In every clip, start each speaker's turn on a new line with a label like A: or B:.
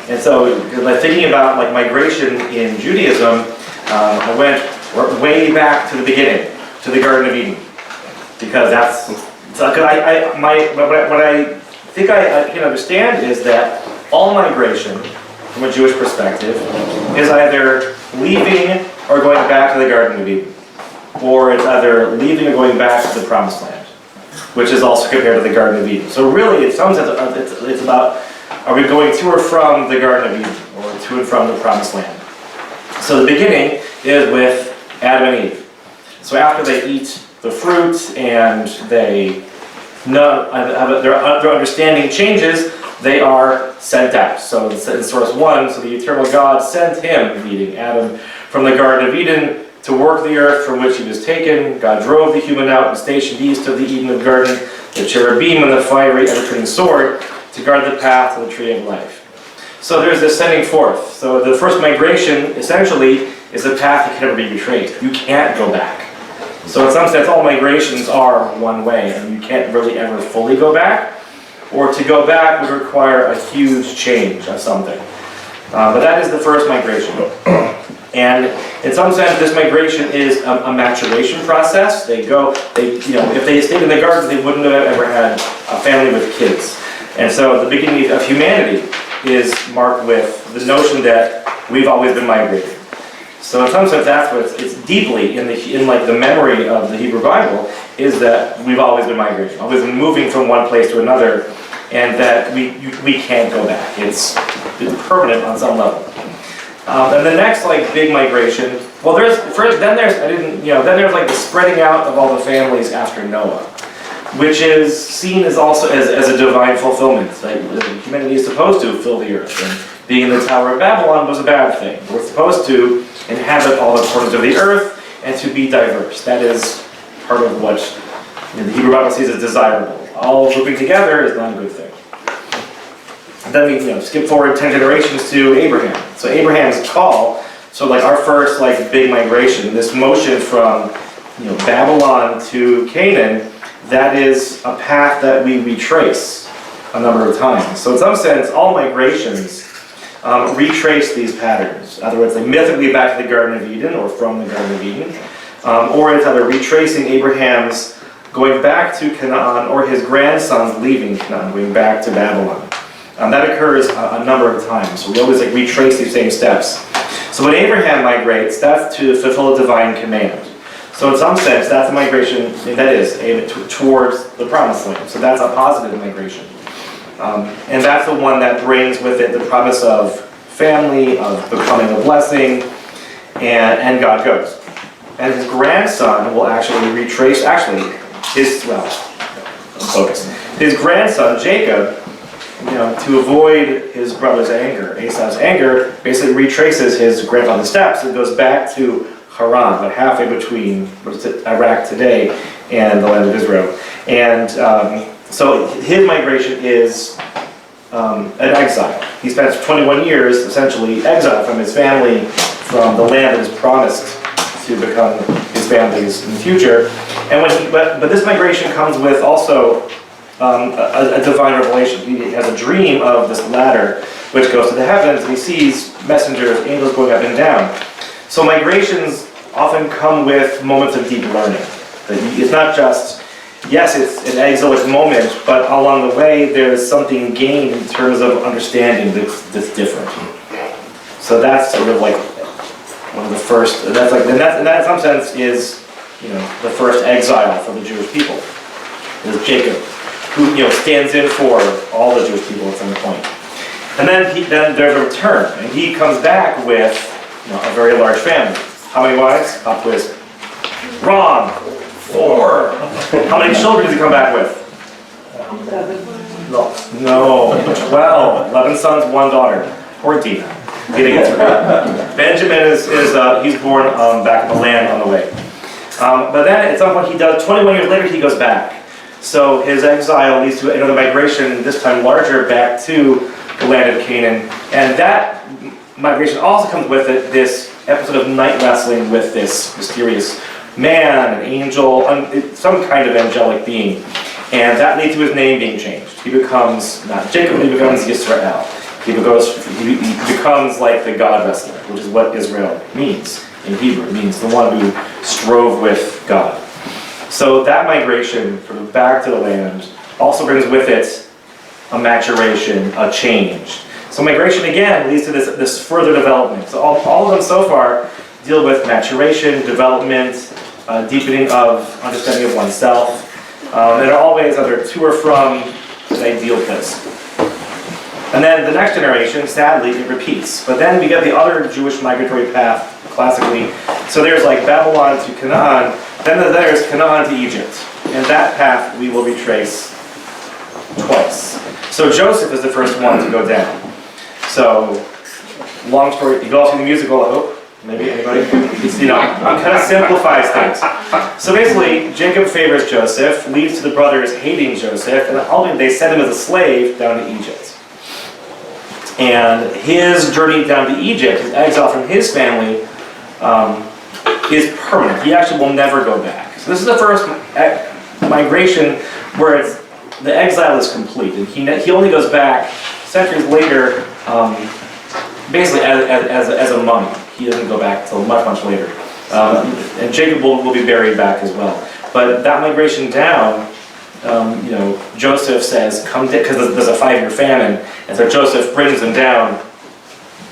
A: And so, like, thinking about like migration in Judaism, I went way back to the beginning, to the Garden of Eden, because that's so, what I think I can understand is that all migration, from a Jewish perspective, is either leaving or going back to the Garden of Eden, or it's either leaving or going back to the Promised Land, which is also compared to the Garden of Eden. So really, in some sense, it's about, are we going to or from the Garden of Eden, or to and from the Promised Land? So the beginning is with Adam and Eve. So after they eat the fruit and their understanding changes, they are sent out. So in source 1, so the eternal God sent him, meaning Adam, from the Garden of Eden to work the earth from which he was taken. God drove the human out and stationed east of the Eden garden the cherubim and the fiery ever-turning sword to guard the path to the tree of life. So there's this sending forth. So the first migration, essentially, is a path that can never be retraced. You can't go back. So in some sense, all migrations are one way, and you can't really ever fully go back. Or to go back would require a huge change of something. But that is the first migration. And in some sense, this migration is a maturation process. If they stayed in the garden, they wouldn't have ever had a family with kids. And so the beginning of humanity is marked with the notion that we've always been migrating. So in some sense, that's what it's deeply in the memory of the Hebrew Bible, is that we've always been migrating, always been moving from one place to another, and that we can't go back. It's permanent on some level. And the next big migration, there's the spreading out of all the families after Noah, which is seen as also as a divine fulfillment. Humanity is supposed to fill the earth, and being in the Tower of Babylon was a bad thing. We're supposed to inhabit all the corners of the earth and to be diverse. That is part of what the Hebrew Bible sees as desirable. All grouping together is not a good thing. And then we skip forward 10 generations to Abraham. So Abraham's call, our first big migration, this motion from Babylon to Canaan, that is a path that we retrace a number of times. So in some sense, all migrations retrace these patterns. In other words, mythically back to the Garden of Eden or from the Garden of Eden, or it's either retracing Abraham's going back to Canaan or his grandson's leaving Canaan, going back to Babylon. That occurs a number of times. So we always retrace these same steps. So when Abraham migrates, that's to fulfill a divine command. So in some sense, that's a migration that is aimed towards the Promised Land. So that's a positive migration. And that's the one that brings with it the promise of family, of becoming a blessing, and God goes. And his grandson will actually retrace, his grandson, Jacob, to avoid his brother's anger, Esau's anger, basically retraces his grandfather's steps and goes back to Haran, about halfway between Iraq today and the land of Israel. And so his migration is an exile. He spends 21 years essentially exiled from his family, from the land that is promised to become his family's in the future. And but this migration comes with also a divine revelation. He has a dream of this ladder which goes to the heavens, and he sees messengers, angels going up and down. So migrations often come with moments of deep learning. It's not just, yes, it's an exilic moment, but along the way there's something gained in terms of understanding that's different. So that's sort of one of the first. And that in some sense is the first exile for the Jewish people. Is Jacob, who stands in for all the Jewish people at some point. And then there's a return, and he comes back with a very large family. How many wives? Pop quiz. Wrong. 4. How many children does he come back with?
B: 7.
A: No. 12. 11 sons, 1 daughter. 14. Benjamin is he's born back in the land on the way. But then at some point 21 years later, he goes back. So his exile leads to another migration, this time larger, back to the land of Canaan. And that migration also comes with it this episode of night wrestling with this mysterious man, an angel, some kind of angelic being. And that leads to his name being changed. He becomes not Jacob, he becomes Yisrael. he becomes like the God wrestler, which is what Israel means in Hebrew. It means the one who strove with God. So that migration back to the land also brings with it a maturation, a change. So migration again leads to this further development. So all of them so far deal with maturation, development, deepening of understanding of oneself. And always either to or from an ideal place. And then the next generation, sadly, it repeats. But then we get the other Jewish migratory path, classically. So there's like Babylon to Canaan, then there's Canaan to Egypt. And that path we will retrace twice. So Joseph is the first one to go down. So, long story, you all see the musical, I hope? Maybe anybody? It's, kind of simplifies things. So basically, Jacob favors Joseph, leads to the brothers hating Joseph, and ultimately they send him as a slave down to Egypt. And his journey down to Egypt, his exile from his family, is permanent. He actually will never go back. So this is the first migration where the exile is complete, and he only goes back centuries later, basically as a mummy. He doesn't go back until much, much later. And Jacob will be buried back as well. But that migration down, Joseph says, come, because there's a 5-year famine, and so Joseph brings them down,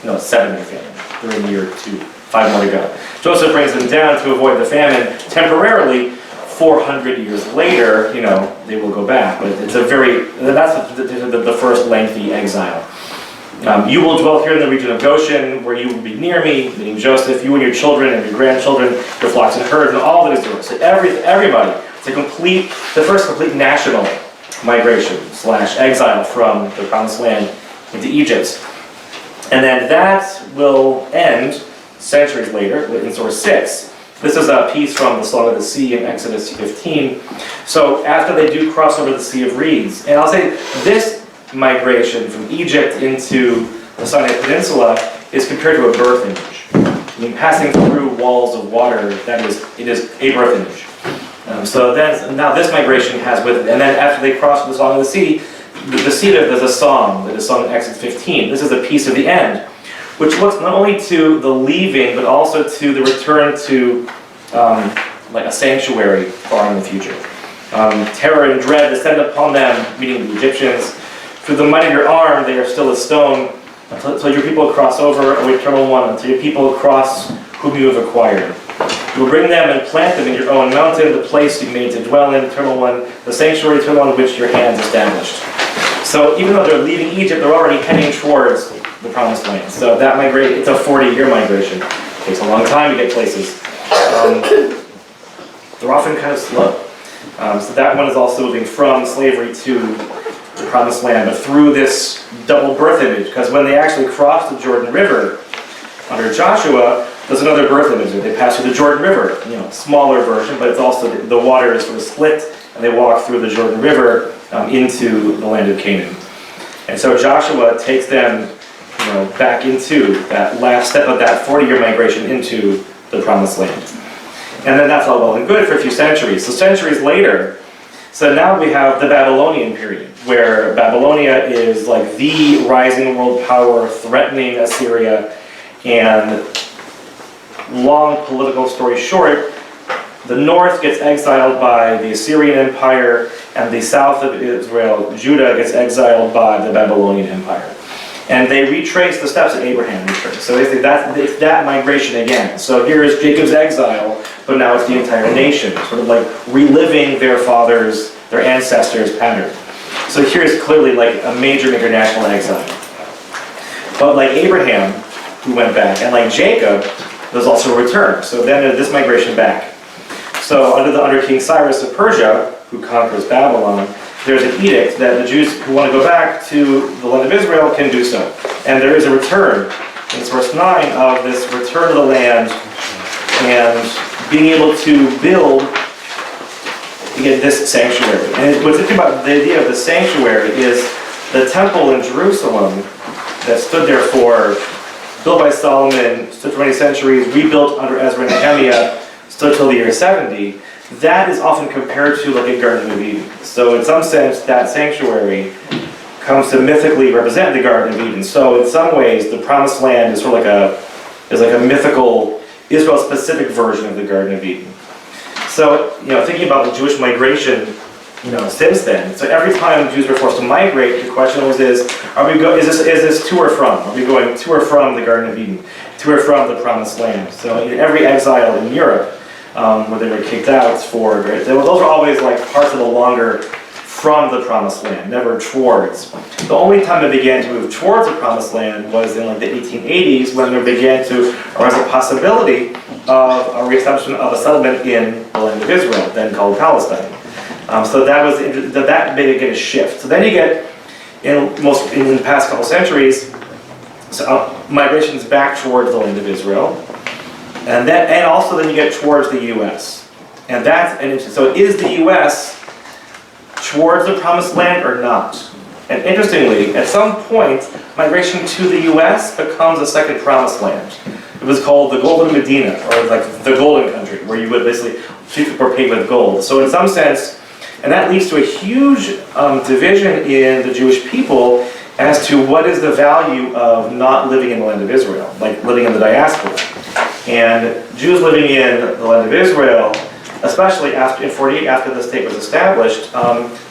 A: 7-year famine. They're in year 2, 5 more to go. Joseph brings them down to avoid the famine temporarily. 400 years later, they will go back. But it's that's the first lengthy exile. You will dwell here in the region of Goshen, where you will be near me, meaning Joseph, you and your children and your grandchildren, your flocks and herds, and all that is yours. So everybody. It's the first complete national migration / exile from the Promised Land into Egypt. And then that will end centuries later, in source 6. This is a piece from the Song of the Sea in Exodus 15. So after they do cross over the Sea of Reeds, and I'll say this migration from Egypt into the Sinai Peninsula is compared to a birth image. Passing through walls of water, it is a birth image. So now this migration has with it, and then after they cross the Song of the Sea, there's a song that is sung in Exodus 15. This is a piece of the end, which looks not only to the leaving, but also to the return to like a sanctuary far in the future. Terror and dread descend upon them, meaning the Egyptians. Through the might of your arm, they are still as stone, until your people cross over, O Eternal One, until your people cross whom you have acquired. You will bring them and plant them in your own mountain, the place you made to dwell in, Eternal One, the sanctuary, Eternal One, which your hands established. So even though they're leaving Egypt, they're already heading towards the Promised Land. So that it's a 40-year migration. It takes a long time to get places. They're often kind of slow. So that one is also moving from slavery to the Promised Land, but through this double birth image, because when they actually cross the Jordan River under Joshua, there's another birth image. They pass through the Jordan River, smaller version, but it's also the water is sort of split, and they walk through the Jordan River into the land of Canaan. And so Joshua takes them, back into that last step of that 40-year migration into the Promised Land. And then that's all well and good for a few centuries. So centuries later, so now we have the Babylonian period, where Babylonia is like the rising world power threatening Assyria, and long political story short, the north gets exiled by the Assyrian Empire, and the south of Israel, Judah, gets exiled by the Babylonian Empire. And they retrace the steps that Abraham retraced. So it's that migration again. So here is Jacob's exile, but now it's the entire nation, sort of like reliving their ancestors' pattern. So here's clearly like a major national exile. But like Abraham, who went back, and like Jacob, there's also a return. So then this migration back. So under King Cyrus of Persia, who conquers Babylon, there's an edict that the Jews who want to go back to the land of Israel can do so. And there is a return in verse 9 of this return to the land and being able to build, again, this sanctuary. And what's interesting about the idea of the sanctuary is the temple in Jerusalem that stood there built by Solomon, stood for many centuries, rebuilt under Ezra and Nehemiah, stood till the year 70. That is often compared to like a Garden of Eden. So in some sense, that sanctuary comes to mythically represent the Garden of Eden. So in some ways, the Promised Land is sort of like a mythical, Israel-specific version of the Garden of Eden. So, thinking about the Jewish migration, since then, so every time Jews were forced to migrate, the question always is this to or from? Are we going to or from the Garden of Eden? To or from the Promised Land? So in every exile in Europe, where they were kicked out those are always like parts of the longer from the Promised Land, never towards. The only time they began to move towards the Promised Land was in like the 1880s, when there began to arise a possibility of a reestablishment of a settlement in the land of Israel, then called Palestine. So that made a shift. So then you get in the past couple centuries, migrations back towards the land of Israel, and also then you get towards the U.S. And that's interesting. So is the U.S. towards the Promised Land or not? And interestingly, at some point, migration to the U.S. becomes a second Promised Land. It was called the Golden Medina, or like the Golden Country, where you would basically people were paid with gold. So in some sense, and that leads to a huge division in the Jewish people as to what is the value of not living in the land of Israel, like living in the diaspora. And Jews living in the land of Israel, especially in 48 after the state was established,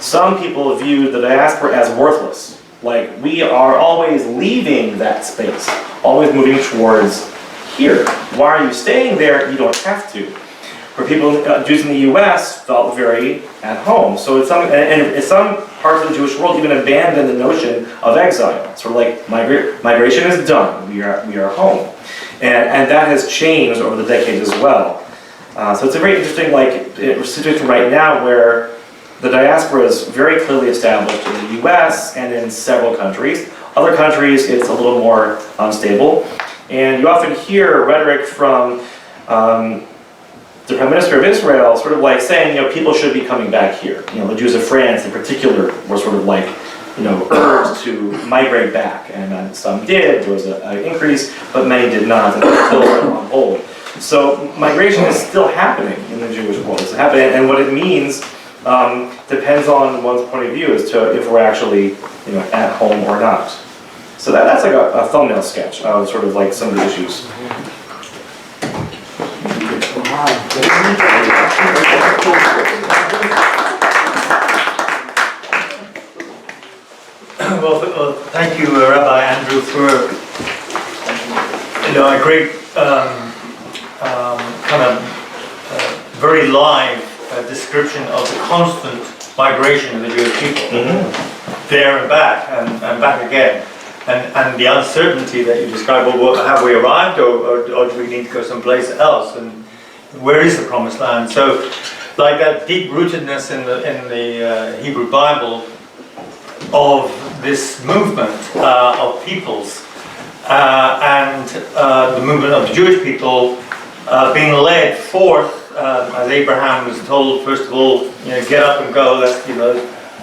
A: some people viewed the diaspora as worthless. Like, we are always leaving that space, always moving towards here. Why are you staying there? You don't have to. Where people, Jews in the U.S. felt very at home. So in some parts of the Jewish world even abandoned the notion of exile. Sort of like migration is done. We are home, and that has changed over the decades as well. So it's a very interesting situation right now where the diaspora is very clearly established in the U.S. and in several countries. Other countries, it's a little more unstable, and you often hear rhetoric from the Prime Minister of Israel sort of like saying, people should be coming back here. The Jews of France in particular were sort of like, urged to migrate back. And some did, there was an increase, but many did not, and they're still sort of on hold. So migration is still happening in the Jewish world. It's happening, and what it means depends on one's point of view as to if we're actually, at home or not. So that's like a thumbnail sketch of sort of like some of the issues.
B: Well, thank you, Rabbi Andrew, for a great very live description of the constant migration of the Jewish people, there and back again, and the uncertainty that you described. Well, have we arrived, or do we need to go someplace else? And where is the Promised Land? So, like that deep-rootedness in the Hebrew Bible of this movement of peoples and the movement of the Jewish people being led forth, as Abraham was told, first of all, get up and go. That's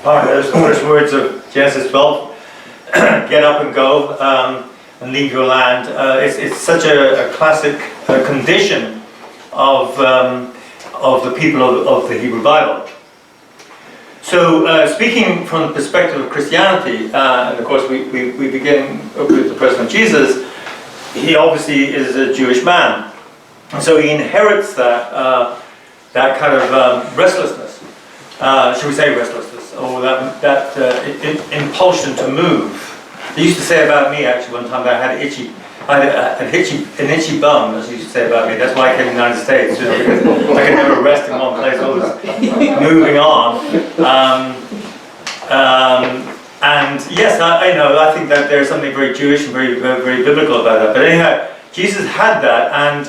B: part of those first words of Genesis 12. Get up and go and leave your land. It's such a classic condition of the people of the Hebrew Bible. So speaking from the perspective of Christianity, and of course we begin with the person of Jesus, he obviously is a Jewish man. And so he inherits that kind of restlessness, should we say restlessness, or that impulsion to move. They used to say about me actually one time that I had an itchy bum, as you used to say about me. That's why I came to the United States, because I could never rest in one place, always moving on. And yes, I think that there's something very Jewish and very, very biblical about that. But anyhow, Jesus had that, and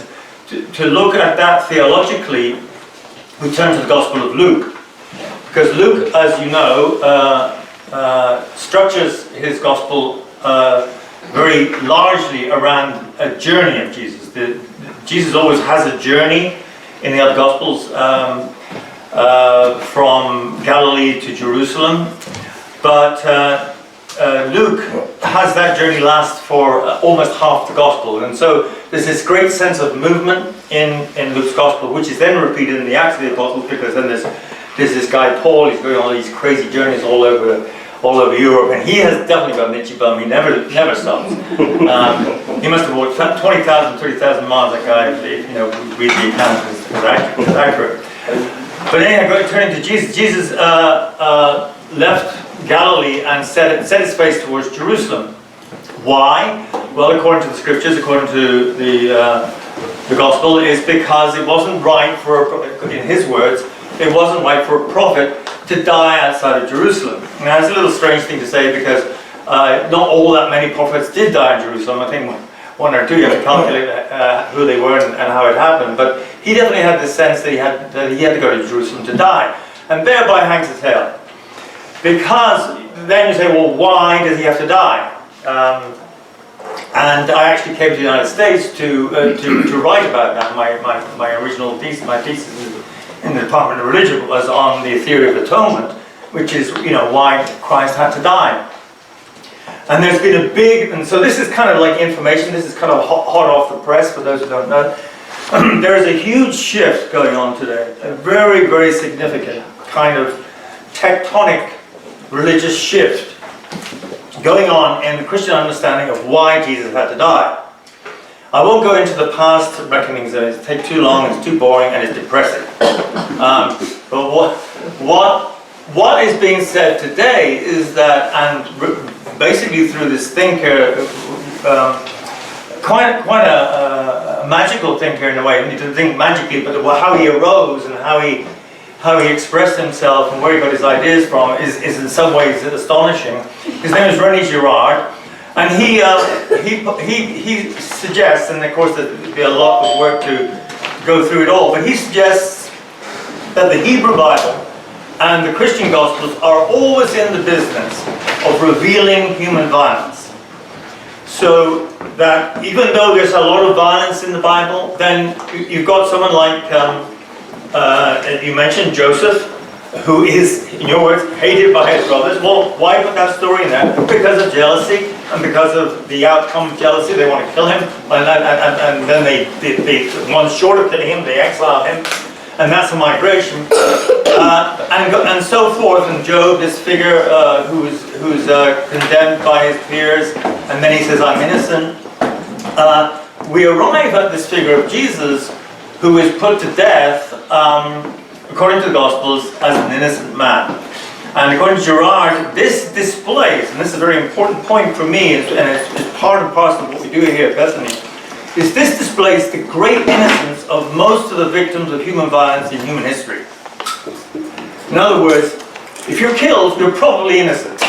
B: to look at that theologically, we turn to the Gospel of Luke. Because Luke, as you know, structures his Gospel very largely around a journey of Jesus. Jesus always has a journey in the other Gospels from Galilee to Jerusalem, but Luke has that journey last for almost half the Gospel, and so there's this great sense of movement in Luke's Gospel, which is then repeated in the Acts of the Apostles, because then there's this guy Paul. He's going on these crazy journeys all over all over Europe, and he has definitely got an itchy bum. He never stops. He must have walked 20,000, 30,000 miles. That guy, if you know, read the account, is accurate. But anyhow, turning to Jesus, Jesus left Galilee and set his face towards Jerusalem. Why? Well, according to the scriptures, according to the gospel, is because it wasn't right for, in his words, it wasn't right for a prophet to die outside of Jerusalem. Now, it's a little strange thing to say because not all that many prophets did die in Jerusalem. I think one or two, you have to calculate who they were and how it happened. But he definitely had the sense that he had to go to Jerusalem to die. And thereby hangs his tale. Because then you say, well, why does he have to die? And I actually came to the United States to write about that. My original thesis, my thesis in the Department of Religion was on the theory of atonement, which is, you know, why Christ had to die. And there's been a big, and so this is kind of like information, this is kind of hot off the press for those who don't know. There is a huge shift going on today, a very, very significant kind of tectonic religious shift going on in the Christian understanding of why Jesus had to die. I won't go into the past reckonings, it takes too long, it's too boring, and it's depressing. But what is being said today is that, and basically through this thinker, quite a magical thinker in a way, you need to think magically, but how he arose and how he expressed himself and where he got his ideas from is in some ways astonishing. His name is René Girard. And he suggests, and of course there'd be a lot of work to go through it all, but he suggests that the Hebrew Bible and the Christian Gospels are always in the business of revealing human violence. So that even though there's a lot of violence in the Bible, then you've got someone like, you mentioned Joseph, who is, in your words, hated by his brothers. Well, why put that story in there? Because of jealousy, and because of the outcome of jealousy, they want to kill him, and then they one short of killing him, they exile him, and that's a migration, and so forth. And Job, this figure who's condemned by his peers, and then he says, "I'm innocent." We arrive at this figure of Jesus, who is put to death, according to the Gospels, as an innocent man. And according to Girard, this displays, and this is a very important point for me, and it's part and parcel of what we do here at Bethany, is this displays the great innocence of most of the victims of human violence in human history. In other words, if you're killed, you're probably innocent.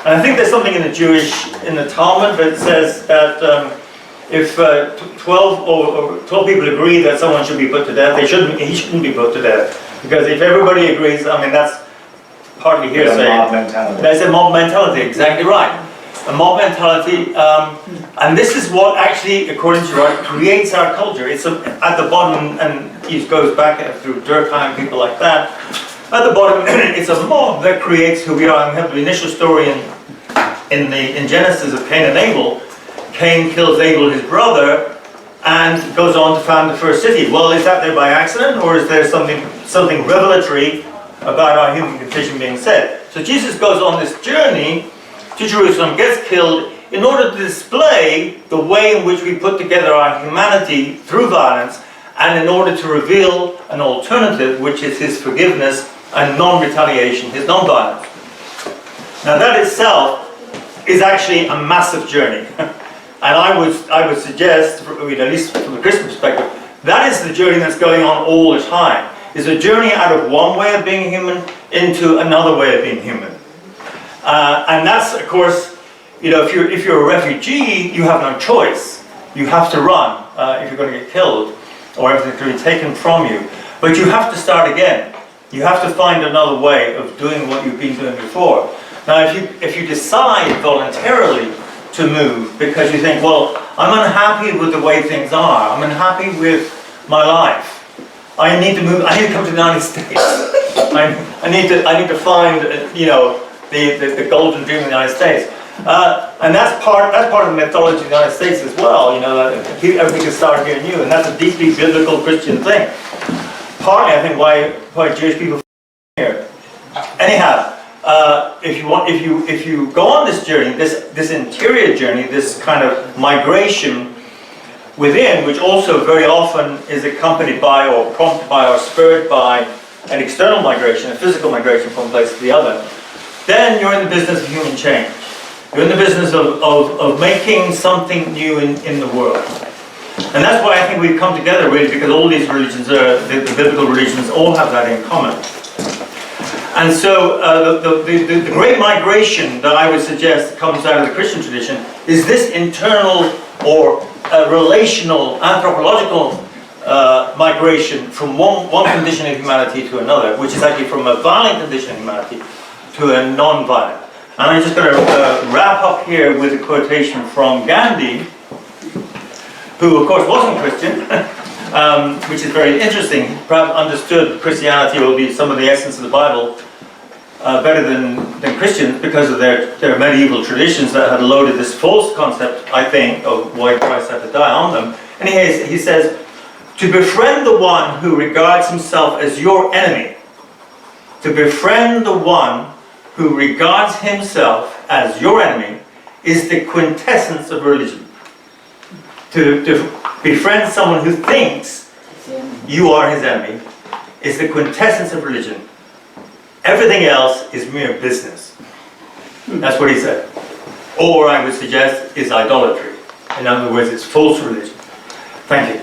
B: And I think there's something in the Talmud that says that if 12 people agree that someone should be put to death, he shouldn't be put to death. Because if everybody agrees, I mean, that's partly hearsay.
A: There's a mob mentality.
B: There's a mob mentality, exactly right. A mob mentality, and this is what actually, according to Girard, creates our culture. It's at the bottom, and it goes back through Durkheim, people like that. At the bottom, it's a mob that creates who we are. And we have the initial story in Genesis of Cain and Abel. Cain kills Abel, his brother, and goes on to found the first city. Well, is that there by accident, or is there something revelatory about our human condition being said? So Jesus goes on this journey to Jerusalem, gets killed, in order to display the way in which we put together our humanity through violence, and in order to reveal an alternative, which is his forgiveness and non-retaliation, his non-violence. Now that itself is actually a massive journey. And I would suggest, at least from the Christian perspective, that is the journey that's going on all the time. It's a journey out of one way of being human into another way of being human. And that's, of course, if you're a refugee, you have no choice. You have to run if you're going to get killed, or everything's going to be taken from you. But you have to start again. You have to find another way of doing what you've been doing before. Now, if you decide voluntarily to move because you think, well, I'm unhappy with the way things are, I'm unhappy with my life, I need to move, I need to come to the United States, I need to find, the golden dream of the United States. And that's part of the mythology of the United States as well, everything can start here new, and that's a deeply biblical Christian thing. Partly, I think, why Jewish people here. Anyhow, if you go on this journey, this interior journey, this kind of migration within, which also very often is accompanied by or prompted by or spurred by an external migration, a physical migration from one place to the other, then you're in the business of human change. You're in the business of making something new in the world. And that's why I think we've come together, really, because all these religions, the biblical religions, all have that in common. And so the great migration that I would suggest comes out of the Christian tradition is this internal or relational, anthropological migration from one condition of humanity to another, which is actually from a violent condition of humanity to a non-violent. And I'm just going to wrap up here with a quotation from Gandhi, who of course wasn't Christian, which is very interesting. He perhaps understood Christianity, or some of the essence of the Bible, better than Christians, because of their medieval traditions that had loaded this false concept, I think, of why Christ had to die on them. And he says, to befriend the one who regards himself as your enemy, to befriend the one who regards himself as your enemy, is the quintessence of religion. To befriend someone who thinks you are his enemy is the quintessence of religion. Everything else is mere business. That's what he said. Or I would suggest is idolatry. In other words, it's false religion. Thank you.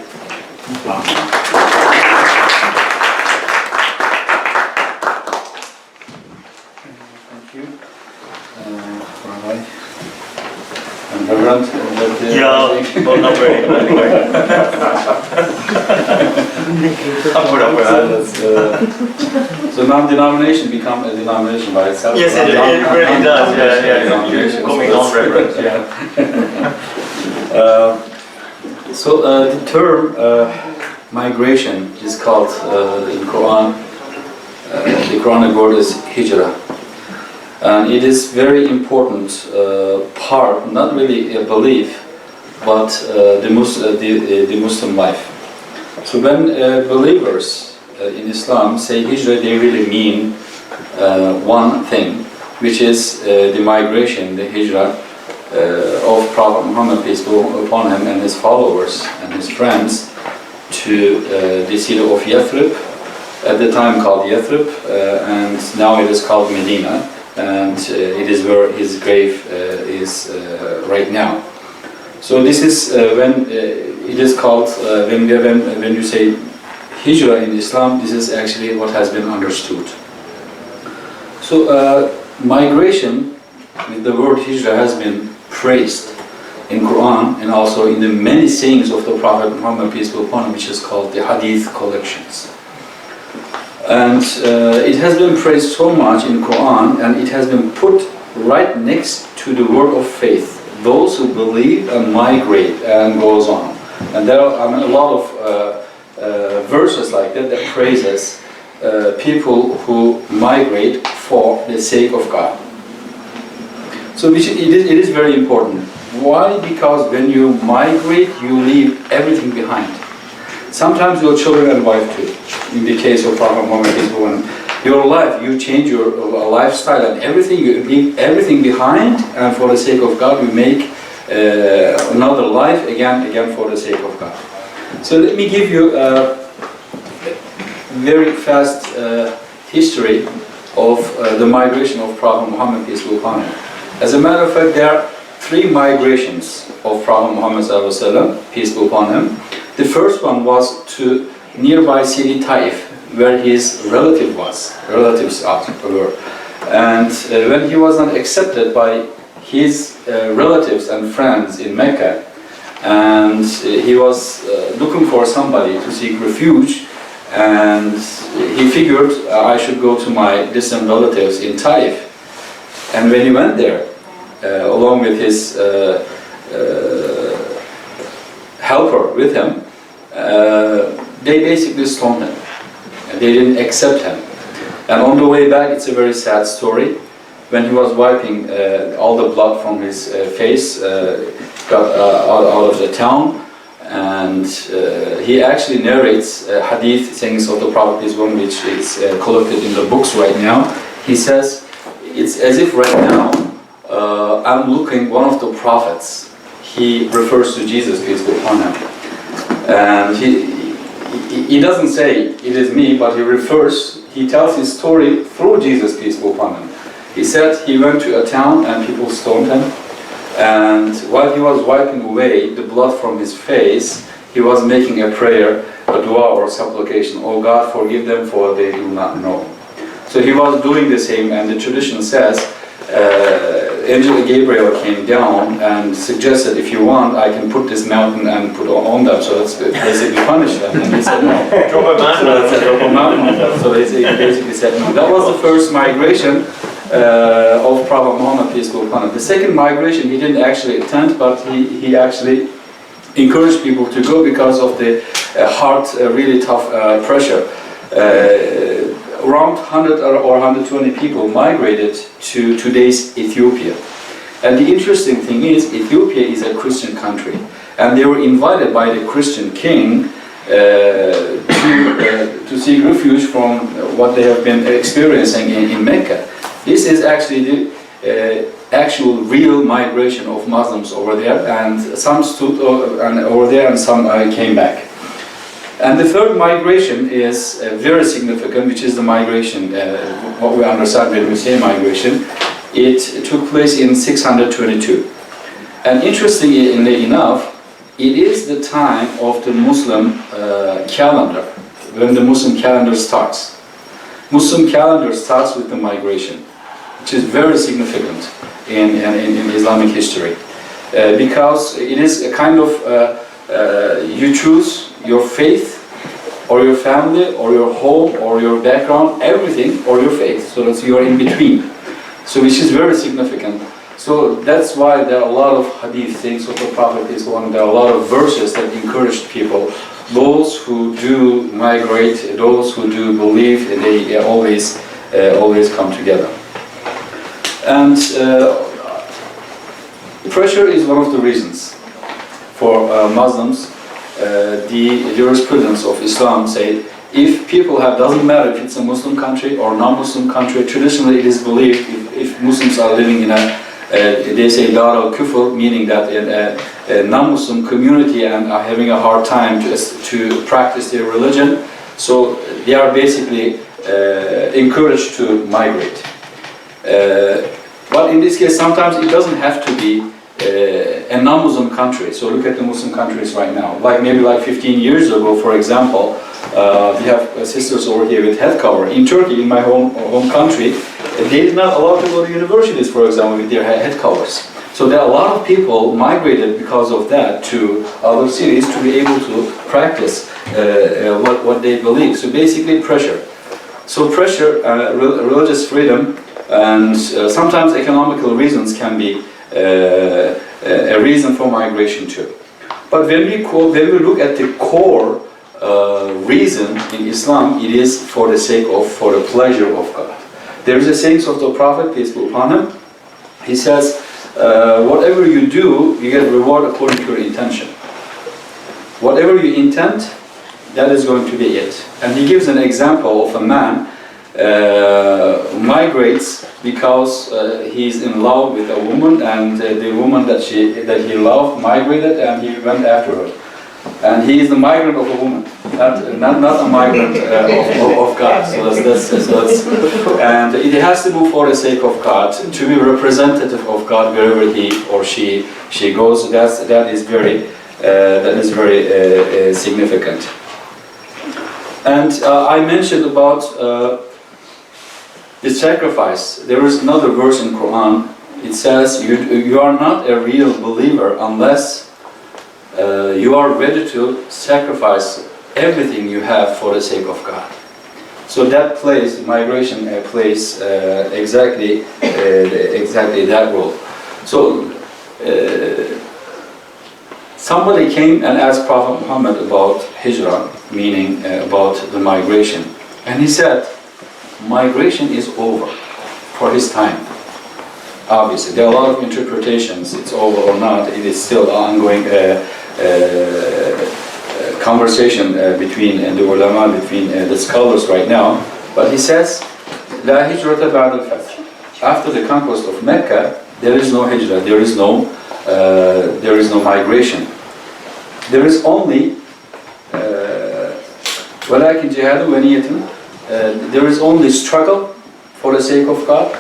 C: Thank you. Rabbi. And Reverend.
B: Yeah, well, not really, but anyway. I'll put up with that.
C: So now denomination become a denomination by itself.
B: Yes, it really does. Yeah. Call me non-reverend.
C: The term migration is called in Quran. The Quranic word is hijrah. And it is very important part, not really a belief, but the Muslim life. So when believers in Islam say hijrah, they really mean one thing, which is the migration, the hijrah of Prophet Muhammad, peace be upon him, and his followers and his friends to the city of Yathrib, at the time called Yathrib, and now it is called Medina. And it is where his grave is right now. So this is when it is called, when you say hijrah in Islam, this is actually what has been understood. So migration, with the word hijrah, has been praised in Quran and also in the many sayings of the Prophet Muhammad, peace be upon him, which is called the Hadith collections. And it has been praised so much in Quran, and it has been put right next to the word of faith. Those who believe and migrate, and goes on. And there are a lot of verses like that that praises people who migrate for the sake of God. So it is very important. Why? Because when you migrate, you leave everything behind. Sometimes your children and wife too. In the case of Prophet Muhammad, your life, you change your lifestyle and everything, you leave everything behind, and for the sake of God, you make another life again for the sake of God. So let me give you a very fast history of the migration of Prophet Muhammad, peace be upon him. As a matter of fact, there are 3 migrations of Prophet Muhammad, peace be upon him. The first one was to nearby city Taif, where his relatives were. And when he was not accepted by his relatives and friends in Mecca, and he was looking for somebody to seek refuge, and he figured I should go to my distant relatives in Taif. And when he went there, along with his helper with him, they basically stoned him. They didn't accept him. And on the way back, it's a very sad story. When he was wiping all the blood from his face, got out of the town, and he actually narrates hadith sayings of the Prophet, which is collected in the books right now. He says, it's as if right now I'm looking one of the prophets. He refers to Jesus, peace be upon him, and he doesn't say it is me, but he tells his story through Jesus, peace be upon him. He said he went to a town and people stoned him, and while he was wiping away the blood from his face, he was making a prayer, a dua or supplication. Oh God, forgive them, for they do not know. So he was doing the same, and the tradition says Angel Gabriel came down and suggested, if you want, I can put this mountain and put on them, so that's basically punish them. And he said no.
B: Drop a
C: So that's a drop a mountain on them. So they basically said no. That was the first migration of Prophet Muhammad, peace be upon him. The second migration he didn't actually attend, but he actually encouraged people to go because of the hard, really tough pressure. Around 100 or 120 people migrated to today's Ethiopia. And the interesting thing is, Ethiopia is a Christian country, and they were invited by the Christian king to seek refuge from what they have been experiencing in Mecca. This is actually the actual real migration of Muslims over there, and some stood over there and some came back. And the third migration is very significant, which is the migration, what we understand when we say migration. It took place in 622. And interestingly enough, it is the time of the Muslim calendar, when the Muslim calendar starts. Muslim calendar starts with the migration, which is very significant in Islamic history. Because it is a kind of, you choose your faith, or your family, or your home, or your background, everything, or your faith. So that's, you are in between. So which is very significant. So that's why there are a lot of hadith things of the Prophet is one. There are a lot of verses that encourage people. Those who do migrate, those who do believe, they always come together. And pressure is one of the reasons for Muslims. The jurisprudence of Islam say, if people have, doesn't matter if it's a Muslim country or non-Muslim country, traditionally it is believed if Muslims are living in a, they say Dar al-Kufr, meaning that in a non-Muslim community and are having a hard time to practice their religion, so they are basically encouraged to migrate. But in this case, sometimes it doesn't have to be a non-Muslim country. So look at the Muslim countries right now. Like maybe like 15 years ago, for example, we have sisters over here with head cover. In Turkey, in my home country, they did not allow to go to universities, for example, with their head covers. So there are a lot of people migrated because of that to other cities to be able to practice what they believe. So basically pressure. So pressure, religious freedom, and sometimes economical reasons can be a reason for migration too. But when we look at the core reason in Islam, it is for the pleasure of God. There is a saying of the Prophet, peace be upon him. He says, whatever you do, you get reward according to your intention. Whatever you intend, that is going to be it. And he gives an example of a man migrates because he's in love with a woman, and the woman that he loved migrated, and he went after her. And he is the migrant of a woman, not a migrant of God. So that's and it has to move for the sake of God, to be representative of God wherever he or she goes. That is very significant. And I mentioned about the sacrifice. There is another verse in Quran. It says you are not a real believer unless you are ready to sacrifice everything you have for the sake of God. So that migration plays exactly that role. So somebody came and asked Prophet Muhammad about hijrah, meaning about the migration, and he said, migration is over for his time. Obviously, there are a lot of interpretations, it's over or not. It is still an ongoing conversation between the ulama, between the scholars right now. But he says, La hijrata ba'da al-fath. after the conquest of Mecca, there is no hijrah, there is no migration. There is only وَلَكِنْ جِهَادٌ وَنِيَّةٌ there is only struggle for the sake of God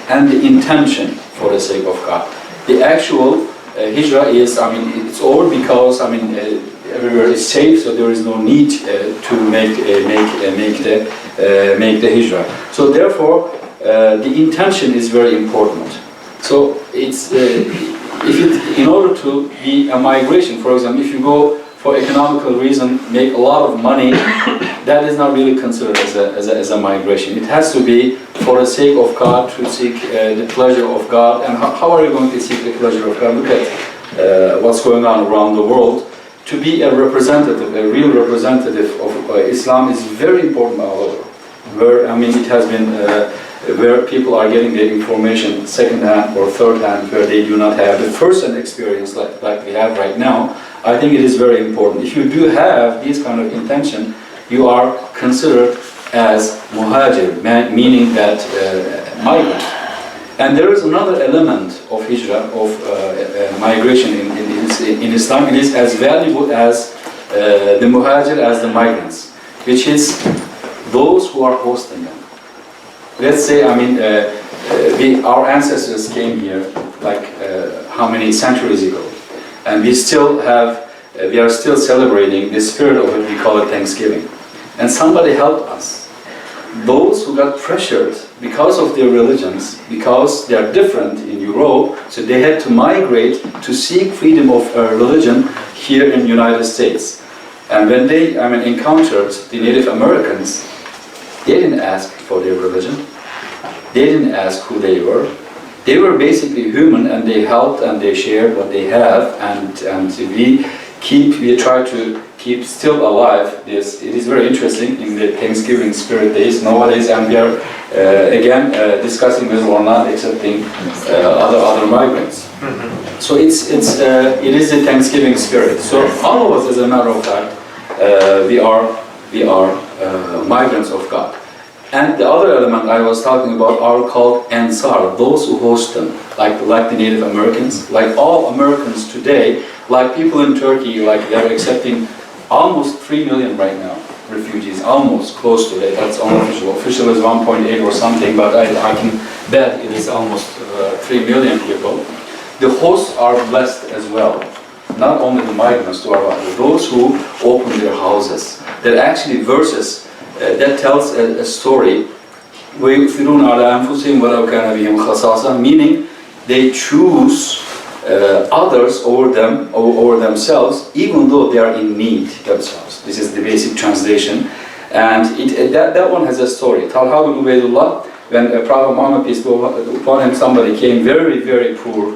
C: and the intention for the sake of God. The actual hijrah is, it's over because, everywhere is safe, so there is no need to make the hijrah. So therefore, the intention is very important. So it's in order to be a migration, for example, if you go for economical reason, make a lot of money, that is not really considered as a migration. It has to be for the sake of God, to seek the pleasure of God. And how are you going to seek the pleasure of God? Look at what's going on around the world. To be a representative, a real representative of Islam is very important all over. Where, it has been where people are getting their information second-hand or third-hand, where they do not have the first-hand experience like we have right now. I think it is very important. If you do have this kind of intention, you are considered as muhajir, meaning that migrant. And there is another element of hijrah, of migration in Islam. It is as valuable as the muhajir, as the migrants, which is those who are hosting them. Let's say, our ancestors came here like how many centuries ago, and we are still celebrating the spirit of it. We call it Thanksgiving. And somebody helped us. Those who got pressured because of their religions, because they are different in Europe, so they had to migrate to seek freedom of religion here in the United States. And when they encountered the Native Americans, they didn't ask for their religion. They didn't ask who they were. They were basically human, and they helped and they shared what they have, and we try to keep still alive this. It is very interesting in the Thanksgiving spirit days nowadays, and we are again discussing whether or not accepting other migrants. So it is the Thanksgiving spirit. So all of us, as a matter of fact, we are migrants of God. And the other element I was talking about are called Ansar, those who host them, like the Native Americans, like all Americans today, like people in Turkey, like they're accepting almost 3 million right now, refugees, almost close to that. That's unofficial. Official is 1.8 or something, but I can bet it is almost 3 million people. The hosts are blessed as well. Not only the migrants, those who open their houses. There are actually verses that tells a story, meaning they choose others over themselves, even though they are in need themselves. This is the basic translation, and that one has a story. Talha ibn Ubaydullah, when Prophet Muhammad, peace be upon him, somebody came, very, very poor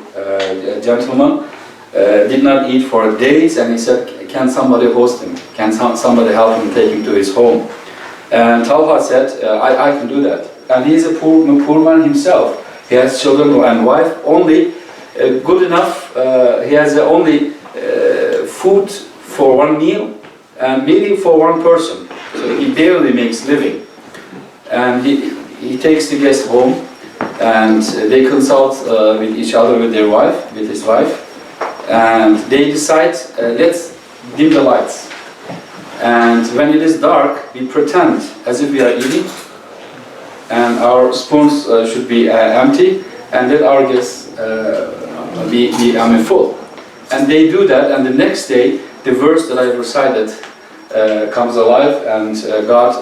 C: gentleman, did not eat for days, and he said, "Can somebody host him? Can somebody help him, take him to his home?" And Talha said, I can do that. And he's a poor man himself. He has children and wife, only good enough. He has only food for one meal, and maybe for one person. So he barely makes living. And he takes the guest home, and they consult with each other, with his wife, and they decide, let's dim the lights. And when it is dark, we pretend as if we are eating, and our spoons should be empty, and let our guests be full. And they do that, and the next day, the verse that I recited comes alive, and God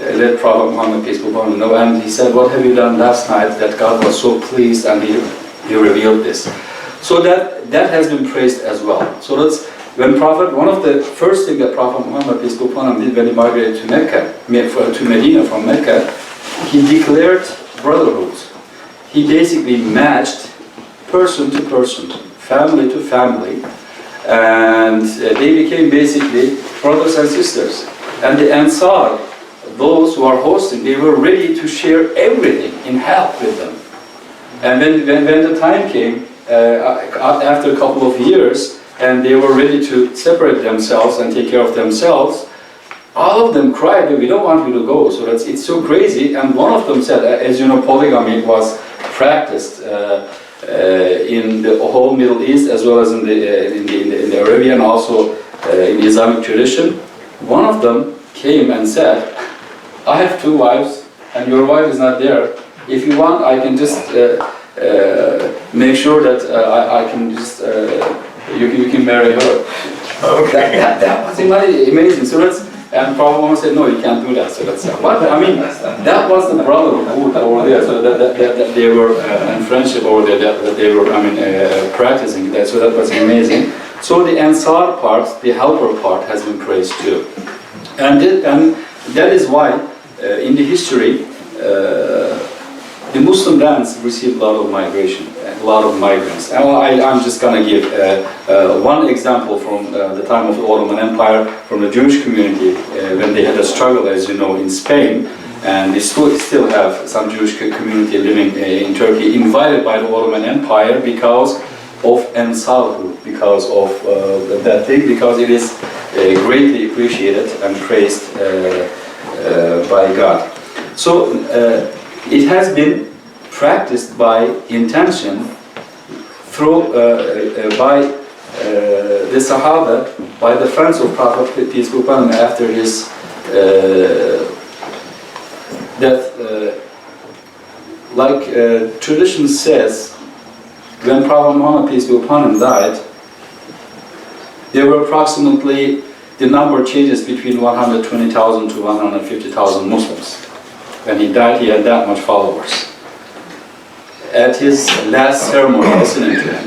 C: let Prophet Muhammad, peace be upon him, know, and he said, "What have you done last night that God was so pleased?" And he revealed this. So that has been praised as well. So that's when one of the first things that Prophet Muhammad, peace be upon him, did when he migrated to Medina from Mecca, he declared brotherhood. He basically matched person to person, family to family, and they became basically brothers and sisters. And the Ansar, those who are hosting, they were ready to share everything in help with them. And when the time came, after a couple of years, and they were ready to separate themselves and take care of themselves, all of them cried, "We don't want you to go." So it's so crazy. And one of them said, as you know, polygamy was practiced in the whole Middle East as well as in the Arabian, also in the Islamic tradition. One of them came and said, I have 2 wives and your wife is not there. If you want, I can just make sure that I can just, you can marry her.
B: Okay.
C: That was amazing. So and Prophet Muhammad said, no, you can't do that. So that's what I mean. That was the brotherhood over there. So that they were and friendship over there that they were practicing that. So that was amazing. So the Ansar part, the helper part, has been praised too, and that is why in the history the Muslim lands received a lot of migration, a lot of migrants. And I'm just going to give one example from the time of the Ottoman Empire, from the Jewish community, when they had a struggle, as you know, in Spain, and they still have some Jewish community living in Turkey, invited by the Ottoman Empire because of Ansarhu, because of that thing, because it is greatly appreciated and praised by God. So it has been practiced by intention through by the Sahaba, by the friends of Prophet, peace be upon him, after his death. Like tradition says, when Prophet Muhammad, peace be upon him, died, there were approximately, the number changes between 120,000 to 150,000 Muslims. When he died, he had that much followers. At his last ceremony, listening to him.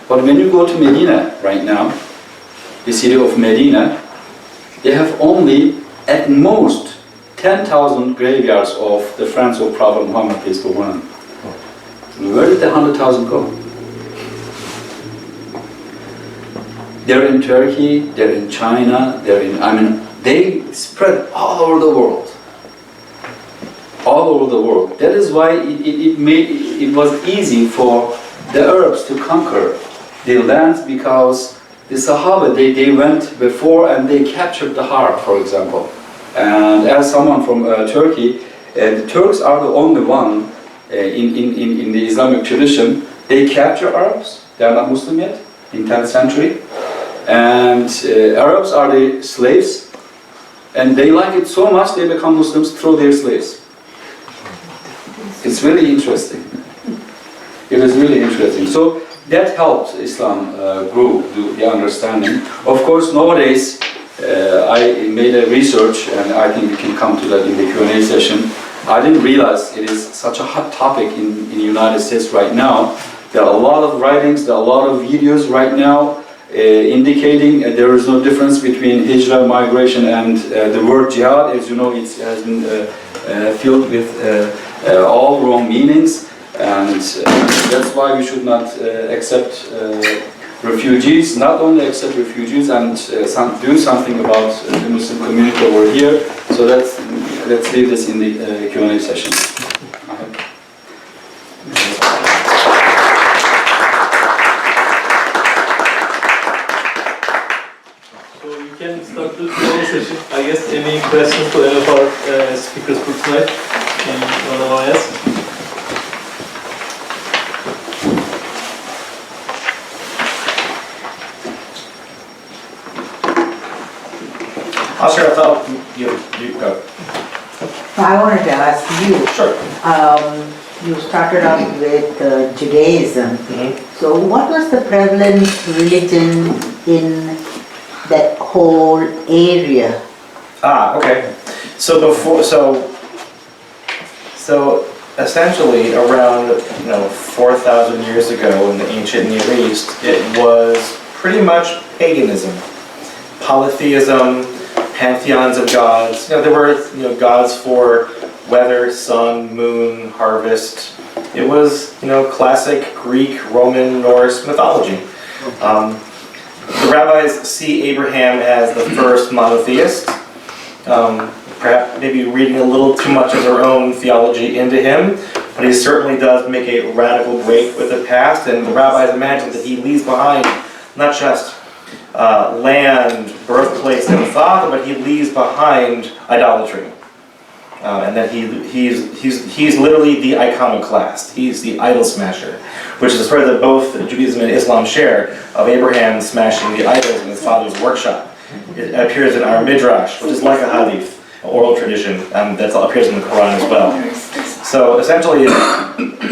C: But when you go to Medina right now, the city of Medina, they have only, at most, 10,000 graveyards of the friends of Prophet Muhammad, peace be upon him. Where did the 100,000 go? They're in Turkey, they're in China, they spread all over the world. All over the world. That is why it was easy for the Arabs to conquer the lands, because the Sahaba, they went before and they captured the Harp, for example. And as someone from Turkey, the Turks are the only one in the Islamic tradition, they capture Arabs, they are not Muslim yet, in 10th century. And Arabs are the slaves, and they like it so much they become Muslims through their slaves. It's really interesting. It is really interesting. So that helped Islam grow, the understanding. Of course, nowadays, I made a research, and I think we can come to that in the Q&A session. I didn't realize it is such a hot topic in the United States right now. There are a lot of writings, there are a lot of videos right now indicating there is no difference between hijrah, migration, and the word jihad. As you know, it has been filled with all wrong meanings, and that's why we should not accept refugees, not only accept refugees, and do something about the Muslim community over here. So let's leave this in the Q&A session.
D: So you can start the Q&A session. I guess any questions to any of our speakers for tonight? Anyone want to ask?
A: I'll start off. You go.
E: I wanted to ask you.
A: Sure.
E: You started out with Judaism. So what was the prevalent religion in that whole area?
A: Okay. So essentially around 4,000 years ago in the ancient Near East, it was pretty much paganism, polytheism, pantheons of gods. There were gods for weather, sun, moon, harvest. It was classic Greek, Roman, Norse mythology. The rabbis see Abraham as the first monotheist. Perhaps maybe reading a little too much of their own theology into him, but he certainly does make a radical break with the past, and the rabbis imagine that he leaves behind not just land, birthplace, and father, but he leaves behind idolatry. and that he's literally the iconoclast. He's the idol smasher, which is a story that both Judaism and Islam share, of Abraham smashing the idols in his father's workshop. It appears in our Midrash, which is like a hadith, an oral tradition, that appears in the Quran as well. So essentially,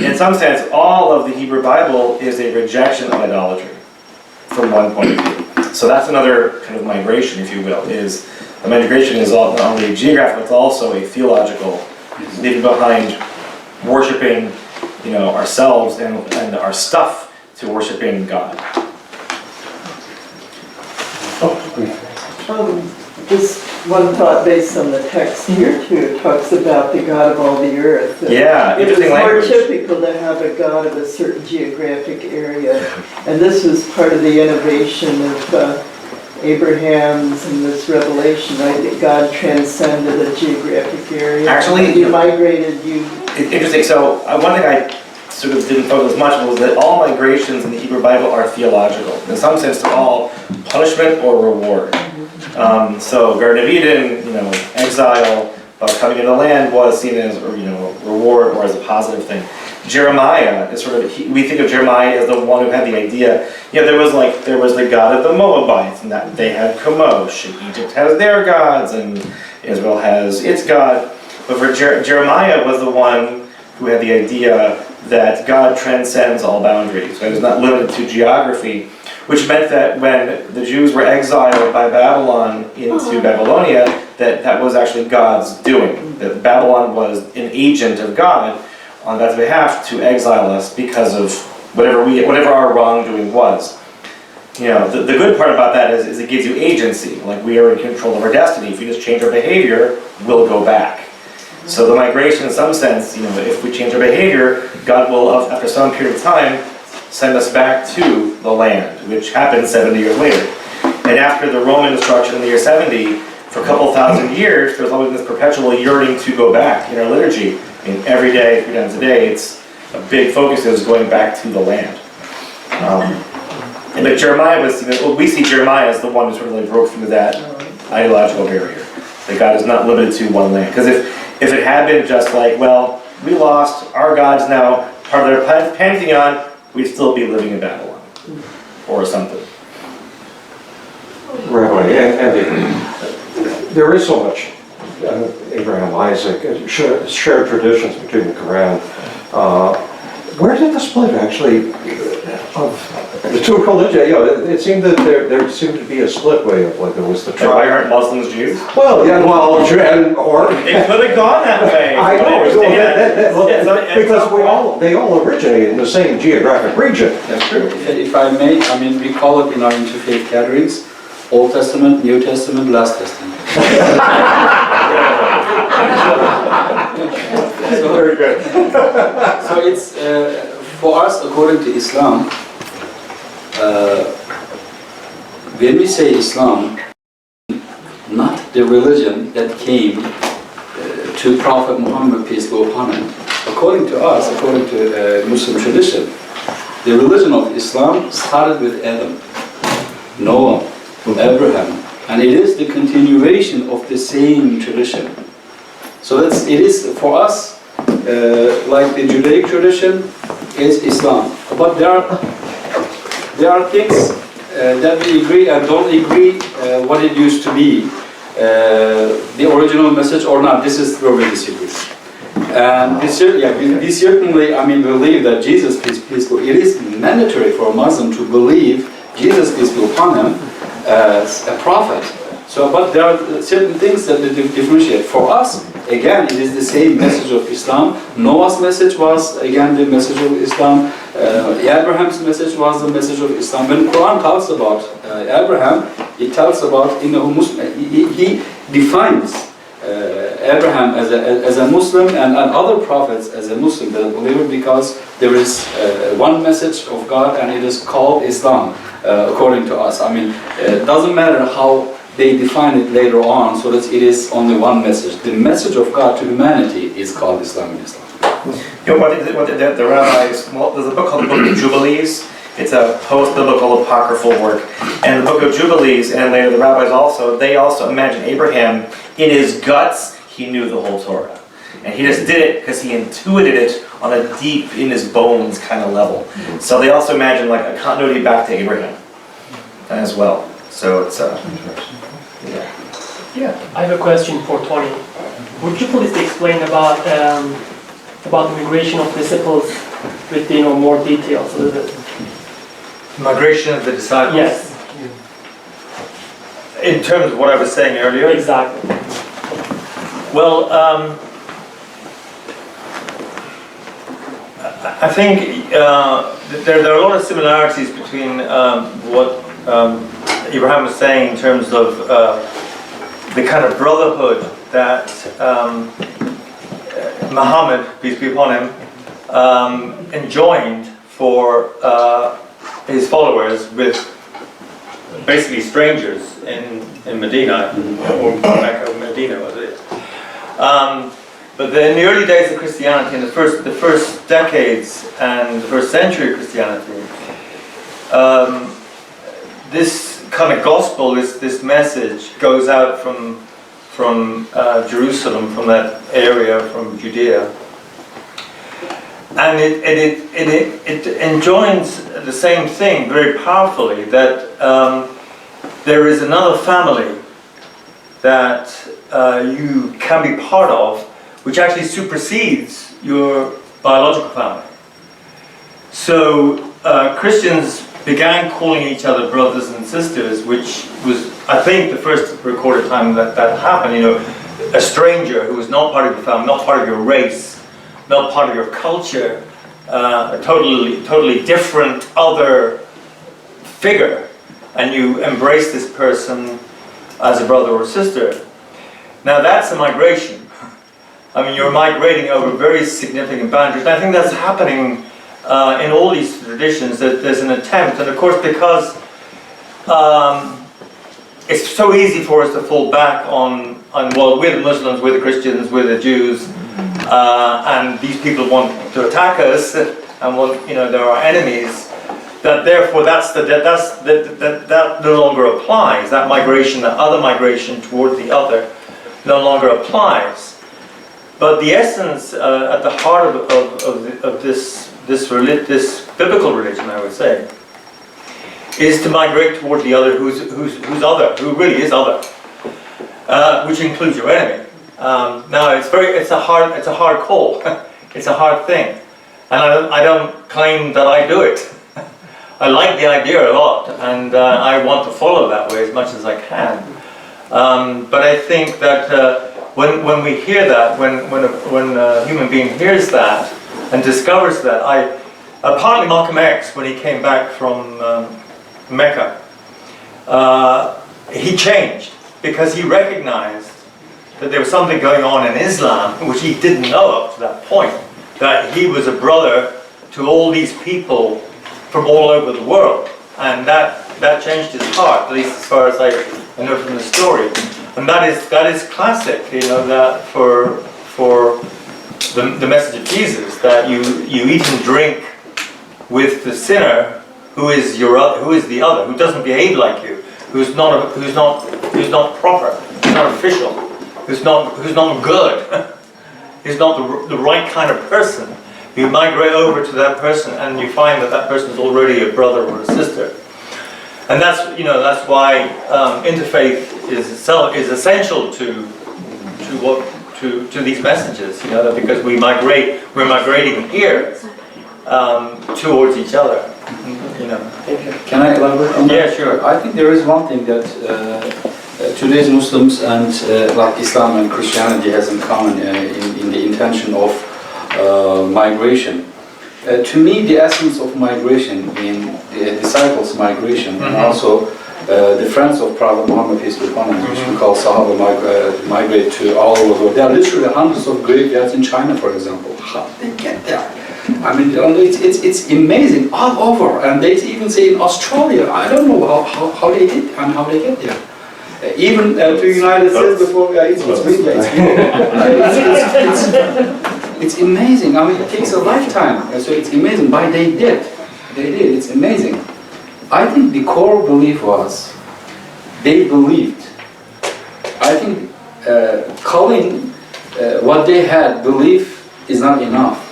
A: in some sense, all of the Hebrew Bible is a rejection of idolatry, from one point of view. So that's another kind of migration, if you will, is the migration is not only geographic, it's also a theological, leaving behind worshiping, ourselves and our stuff to worshiping God.
F: Just one thought based on the text here too. It talks about the God of all the earth.
A: Yeah,
F: It was
A: interesting
F: more
A: language.
F: typical to have a God of a certain geographic area. And this was part of the innovation of Abraham's and this revelation, right? That God transcended a geographic area.
A: Actually,
F: You migrated, you...
A: Interesting. So one thing I sort of didn't focus as much on was that all migrations in the Hebrew Bible are theological. In some sense, they're all punishment or reward. So Garden of Eden, exile, coming into the land was seen as reward or as a positive thing. Jeremiah is sort of, we think of Jeremiah as the one who had the idea. There was the god of the Moabites, and that they had Chemosh, and Egypt has their gods, and Israel has its god. But for Jeremiah was the one who had the idea that God transcends all boundaries. So it was not limited to geography, which meant that when the Jews were exiled by Babylon into Babylonia, that was actually God's doing. That Babylon was an agent of God on God's behalf to exile us because of whatever our wrongdoing was. The good part about that is it gives you agency. Like, we are in control of our destiny. If we just change our behavior, we'll go back. So the migration, in some sense, if we change our behavior, God will, after some period of time, send us back to the land, which happened 70 years later. And after the Roman destruction in the year 70, for a couple thousand years, there's always this perpetual yearning to go back in our liturgy. Every day, 3 times a day, it's a big focus is going back to the land. But Jeremiah was, we see Jeremiah as the one who sort of broke through that ideological barrier. That God is not limited to one land. Because if it had been just like, well, we lost, our God's now part of their pantheon, we'd still be living in Babylon. Or something.
G: Rabbi, Andy, there is so much Abraham, Isaac, shared traditions between the Quran. Where did the split actually of the two religions? It seemed that there seemed to be a split way of there was the
A: Why
G: tribe.
A: aren't Muslims Jews?
G: Well, yeah, or
A: It could have gone that way.
G: I know, because
A: because
G: they all originate in the same geographic region.
C: That's true. If I may, we call it in our interfaith gatherings, Old Testament, New Testament, Last Testament.
G: Very good.
C: So it's, for us, according to Islam, when we say Islam, not the religion that came to Prophet Muhammad, peace be upon him. According to us, according to Muslim tradition, the religion of Islam started with Adam, Noah, Abraham, and it is the continuation of the same tradition. So it is for us, like the Judaic tradition is Islam. But there are things that we agree and don't agree what it used to be, the original message or not. This is where we disagree. And we certainly, believe that Jesus, peace be upon him, it is mandatory for a Muslim to believe Jesus, peace be upon him, as a prophet. So, but there are certain things that differentiate. For us, again, it is the same message of Islam. Noah's message was, again, the message of Islam. Abraham's message was the message of Islam. When Quran talks about Abraham, it talks about, he defines Abraham as a Muslim and other prophets as a Muslim, the believer, because there is one message of God and it is called Islam, according to us. It doesn't matter how they define it later on, so that it is only one message. The message of God to humanity is called Islam in Islam.
A: The rabbis, there's a book called the Book of Jubilees. It's a post-biblical apocryphal work. And the Book of Jubilees, and later the rabbis also, they also imagine Abraham, in his guts, he knew the whole Torah. And he just did it because he intuited it on a deep, in his bones kind of level. So they also imagine like a continuity back to Abraham as well. So it's
H: Yeah, I have a question for Tony. Would you please explain about the migration of disciples with more details a little bit?
B: Migration of the disciples.
H: Yes,
B: In terms of what I was saying earlier.
H: exactly.
B: Well, I think there are a lot of similarities between what Abraham was saying in terms of the kind of brotherhood that Muhammad, peace be upon him, enjoined for his followers with basically strangers in Medina, or Mecca, Medina was it. But in the early days of Christianity, in the first decades and the first century of Christianity, this kind of gospel, this message goes out from Jerusalem, from that area, from Judea, and it enjoins the same thing very powerfully, that there is another family that you can be part of, which actually supersedes your biological family. So Christians began calling each other brothers and sisters, which was, I think, the first recorded time that happened. A stranger who was not part of your family, not part of your race, not part of your culture, a totally different other figure, and you embrace this person as a brother or sister. Now that's a migration. I mean, you're migrating over very significant boundaries. And I think that's happening in all these traditions, that there's an attempt. And of course, because it's so easy for us to fall back on well, we're the Muslims, we're the Christians, we're the Jews, and these people want to attack us, and want, they're our enemies. That therefore, that no longer applies. That migration, that other migration toward the other, no longer applies. But the essence at the heart of this biblical religion, I would say, is to migrate toward the other, who's other, who really is other, which includes your enemy. Now it's a hard call. It's a hard thing, and I don't claim that I do it. I like the idea a lot, and I want to follow that way as much as I can. But I think that when we hear that, when a human being hears that and discovers that, partly Malcolm X, when he came back from Mecca, he changed because he recognized that there was something going on in Islam which he didn't know up to that point, that he was a brother to all these people from all over the world, and that changed his heart, at least as far as I know from the story. And that is classic, that for the message of Jesus, that you eat and drink with the sinner who is the other, who doesn't behave like you, who's not proper, who's not official, who's not good, who's not the right kind of person. You migrate over to that person, and you find that person is already a brother or a sister. And that's why interfaith is essential to these messages. Because we're migrating here towards each other.
C: Can I elaborate on that?
B: Yeah, sure.
C: I think there is one thing that today's Muslims and like Islam and Christianity has in common in the intention of migration. To me, the essence of migration in the disciples' migration, and also the friends of Prophet Muhammad, peace be upon him, which we call Sahaba, migrate to all over the world. There are literally hundreds of graveyards in China, for example. How did they get there? I mean, it's amazing all over, and they even say in Australia. I don't know how they did and how they get there. Even to the United States before it's it's amazing. I mean, it takes a lifetime, so it's amazing. But they did. It's amazing. I think the core belief was they believed. I think calling what they had, belief is not enough.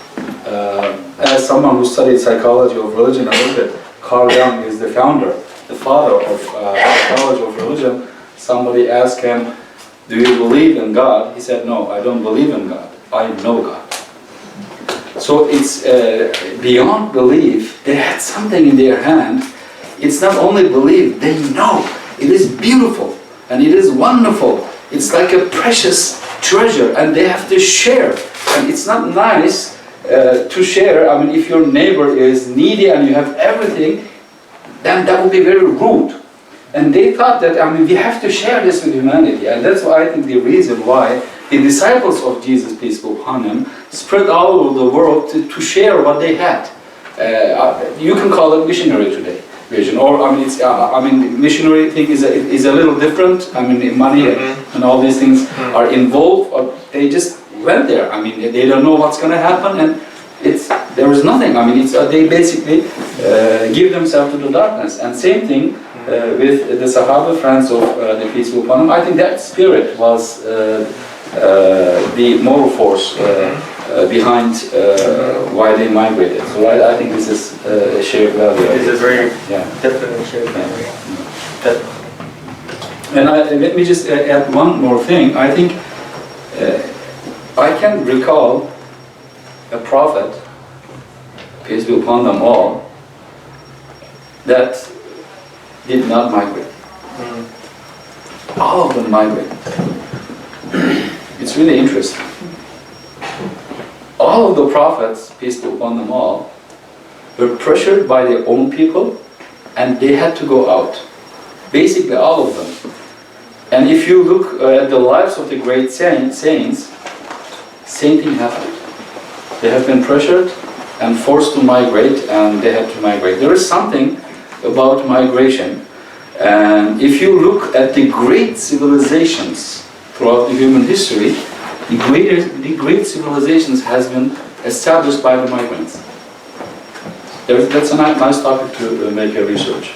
C: As someone who studied psychology of religion a little bit, Carl Jung is the founder, the father of psychology of religion. Somebody asked him, do you believe in God? He said, no, I don't believe in God. I know God. So it's beyond belief. They had something in their hand. It's not only belief, they know. It is beautiful and it is wonderful. It's like a precious treasure and they have to share. And it's not nice to share. I mean, if your neighbor is needy and you have everything, then that would be very rude. And they thought that, I mean, we have to share this with humanity. And that's why I think the reason why the disciples of Jesus, peace be upon him, spread all over the world to share what they had. You can call it missionary today, vision. Or, I mean, missionary thing is a little different. I mean, money and all these things are involved. Or they just went there. I mean, they don't know what's going to happen. And there is nothing. I mean, they basically give themselves to the darkness. And same thing with the Sahaba, friends of the peace be upon them. I think that spirit was the moral force behind why they migrated. So I think this is a shared value.
B: It is a very
C: definitely shared value. And let me just add one more thing. I think I can recall a prophet, peace be upon them all, that did not migrate. All of them migrated. It's really interesting. All of the prophets, peace be upon them all, were pressured by their own people and they had to go out. Basically all of them. And if you look at the lives of the great saints, same thing happened. They have been pressured and forced to migrate and they had to migrate. There is something about migration. And if you look at the great civilizations throughout the human history, the great civilizations has been established by the migrants. That's a nice topic to make a research.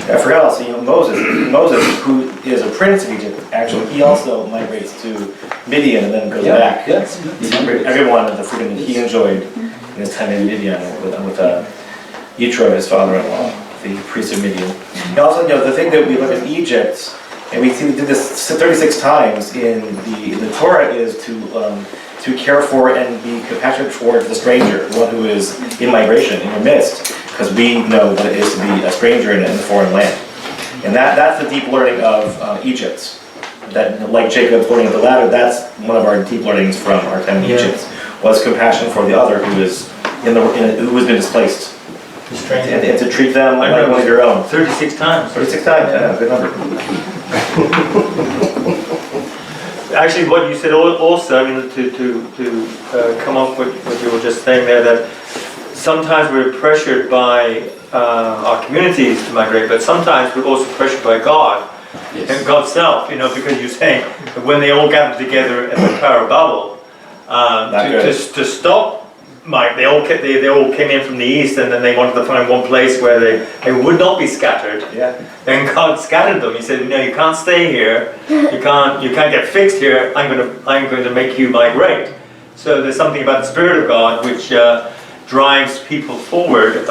A: I forgot also, Moses, who is a prince of Egypt, actually, he also migrates to Midian and then goes back.
C: Yes.
A: Everyone of the freedom that he enjoyed in his time in Midian with Yitro, his father-in-law, the priest of Midian. And also, the thing that we look at Egypt, and we did this 36 times in the Torah, is to care for and be compassionate towards the stranger, one who is in migration in your midst, because we know what it is to be a stranger in a foreign land. And that's the deep learning of Egypt. That, like Jacob's learning of the ladder, that's one of our deep learnings from our time in Egypt, was compassion for the other who is who has been displaced. And to treat them like one of your own.
B: 36 times.
A: 36 times, yeah, good number.
B: Actually, what you said also, I mean, to come up with what you were just saying there, that sometimes we're pressured by our communities to migrate, but sometimes we're also pressured by God and God's self, because you're saying that when they all gathered together at the Tower of Babel, to stop. They all came in from the east, and then they wanted to find one place where they would not be scattered.
A: Yeah.
B: Then God scattered them. He said, "No, you can't stay here. You can't get fixed here. I'm going to make you migrate." So there's something about the Spirit of God which drives people forward,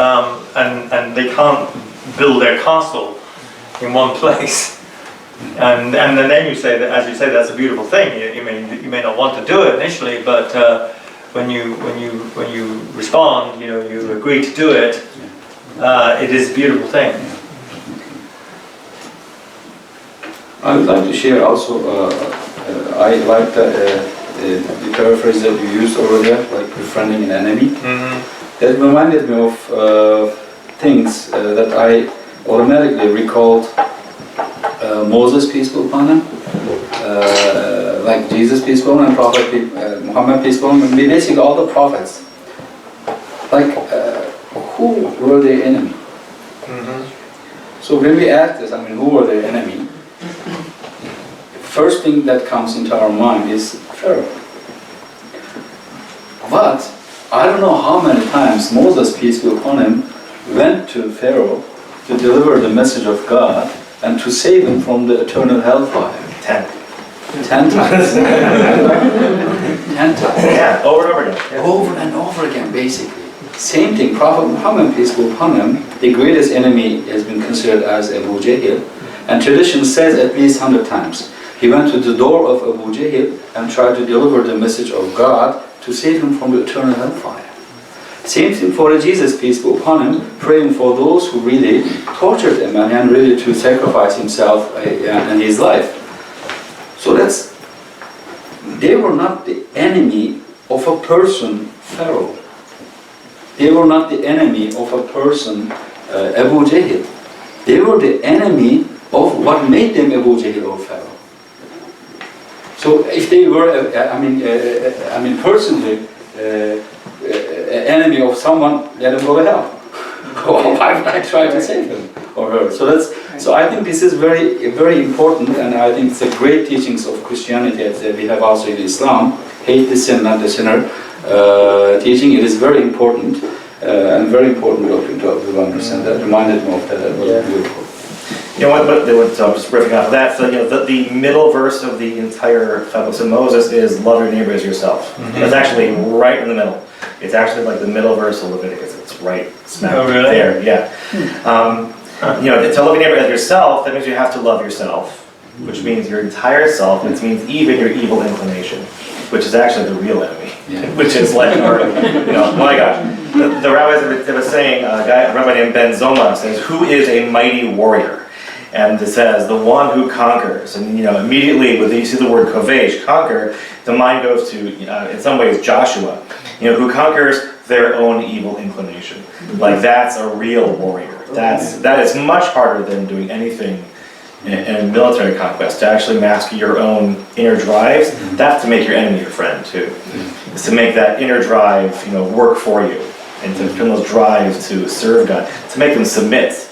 B: and they can't build their castle in one place. And then you say that, as you say, that's a beautiful thing. You may not want to do it initially, but when you respond, you agree to do it. It is a beautiful thing.
C: I would like to share also. I like the paraphrase that you used over there, like befriending an enemy. That reminded me of things that I automatically recalled. Moses, peace be upon him, like Jesus, peace be upon him, and Prophet Muhammad, peace be upon him, basically all the prophets. Like, who were their enemy? So when we ask this, who were their enemy? First thing that comes into our mind is Pharaoh. But I don't know how many times Moses, peace be upon him, went to Pharaoh to deliver the message of God and to save him from the eternal hellfire.
A: 10
C: times. 10 times.
A: Yeah, over and over again.
C: Over and over again, basically. Same thing, Prophet Muhammad, peace be upon him, the greatest enemy has been considered as Abu Jahl, and tradition says at least 100 times. He went to the door of Abu Jahl and tried to deliver the message of God to save him from the eternal hellfire. Same thing for Jesus, peace be upon him, praying for those who really tortured him and ready to sacrifice himself and his life. So they were not the enemy of a person, Pharaoh. They were not the enemy of a person, Abu Jahl. They were the enemy of what made them Abu Jahl or Pharaoh. So if they were, personally, enemy of someone, let them go to hell. Why would I try to save him or her? So I think this is very, very important, and I think it's a great teachings of Christianity that we have also in Islam. Hate the sin, not the sinner. Teaching, it is very important, and very important to understand that. Reminded me of that. That was beautiful.
A: You know what, just riffing off of that, so the middle verse of the entire books of Moses is love your neighbor as yourself. It's actually right in the middle. It's actually like the middle verse of Leviticus. It's right smack there, yeah. To love your neighbor as yourself, that means you have to love yourself, which means your entire self, which means even your evil inclination, which is actually the real enemy, which is like, my gosh. The rabbis have been saying, a rabbi named Ben Zoma says, who is a mighty warrior? And it says, the one who conquers. And immediately when you see the word kovesh, conquer, the mind goes to, in some ways, Joshua, who conquers their own evil inclination. Like that's a real warrior. That is much harder than doing anything in military conquest. To actually master your own inner drives, that's to make your enemy your friend too. It's to make that inner drive, work for you, and to turn those drives to serve God, to make them submit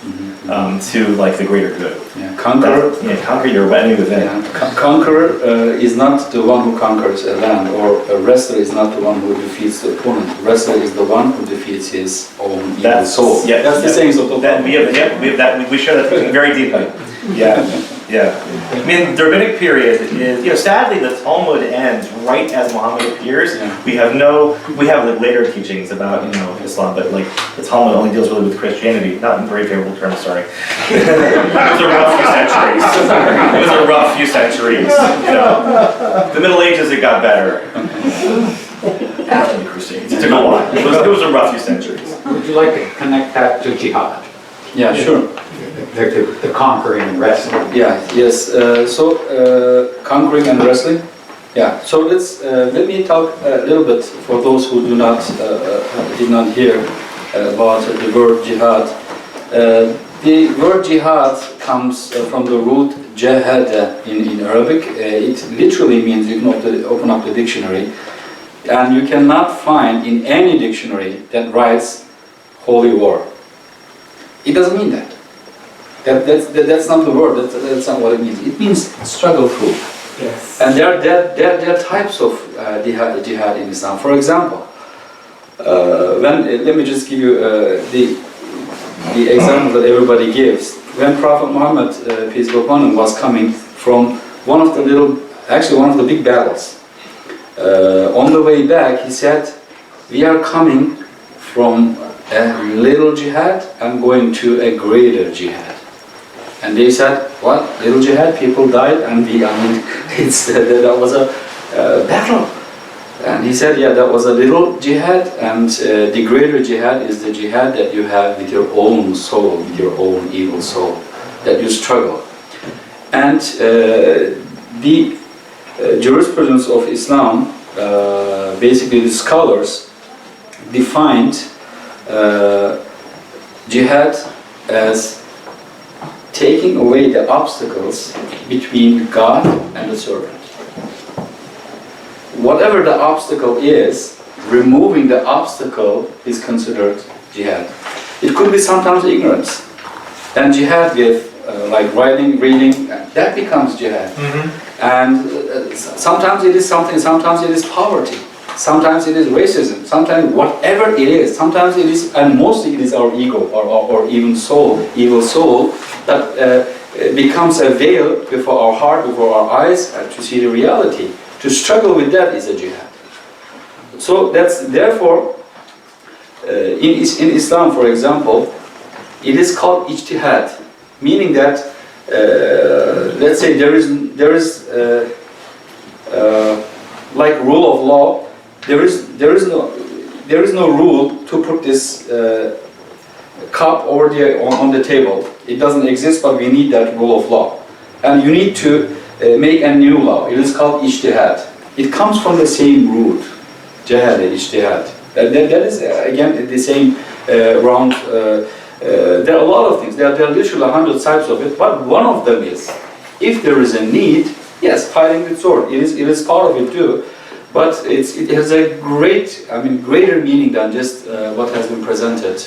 A: to like the greater good. Conquer your enemy within.
C: Conqueror is not the one who conquers a land, or a wrestler is not the one who defeats the opponent. A wrestler is the one who defeats his own evil soul.
A: Yeah,
C: that's the sayings of the
A: that we have that we share that thinking very deeply. Yeah. I mean, the rabbinic period is, sadly, the Talmud ends right as Muhammad appears.
C: Yeah.
A: We have like later teachings about Islam, but like the Talmud only deals really with Christianity, not in very favorable terms. Sorry, it was a rough few centuries. It was a rough few centuries. The Middle Ages, it got better. After the Crusades, it took a while. It was a rough few centuries.
I: Would you like to connect that to jihad?
C: Yeah, sure.
I: The conquering and wrestling.
C: Yes. Conquering and wrestling. Yeah. So let me talk a little bit for those who did not hear about the word jihad. The word jihad comes from the root jahada in Arabic. It literally means, you can open up the dictionary, and you cannot find in any dictionary that writes holy war. It doesn't mean that. That's not the word. That's not what it means. It means struggle through.
E: Yes.
C: And there are types of jihad in Islam. For example, let me just give you the example that everybody gives. When Prophet Muhammad, peace be upon him, was coming from one of the big battles, on the way back, he said, "We are coming from a little jihad and going to a greater jihad." And they said, "What? Little jihad? People died, and that was a battle." And he said, "Yeah, that was a little jihad, and the greater jihad is the jihad that you have with your own soul, with your own evil soul, that you struggle." And the jurisprudence of Islam, basically the scholars defined jihad as taking away the obstacles between God and the servant. Whatever the obstacle is, removing the obstacle is considered jihad. It could be sometimes ignorance. And jihad with like writing, reading, that becomes jihad. And sometimes it is something, sometimes it is poverty. Sometimes it is racism, sometimes whatever it is, sometimes it is, and mostly it is our ego or even soul, evil soul, that becomes a veil before our heart, before our eyes, to see the reality. To struggle with that is a jihad. so that's therefore in Islam, for example, it is called ijtihad, meaning that let's say there is like rule of law. There is no rule to put this cup over on the table. It doesn't exist, but we need that rule of law, and you need to make a new law. It is called ijtihad. It comes from the same root, jahad, ijtihad. That is again the same round. There are a lot of things. There are literally 100 types of it, but one of them is, if there is a need, yes, fighting with sword. It is part of it too, but it has a greater meaning than just what has been presented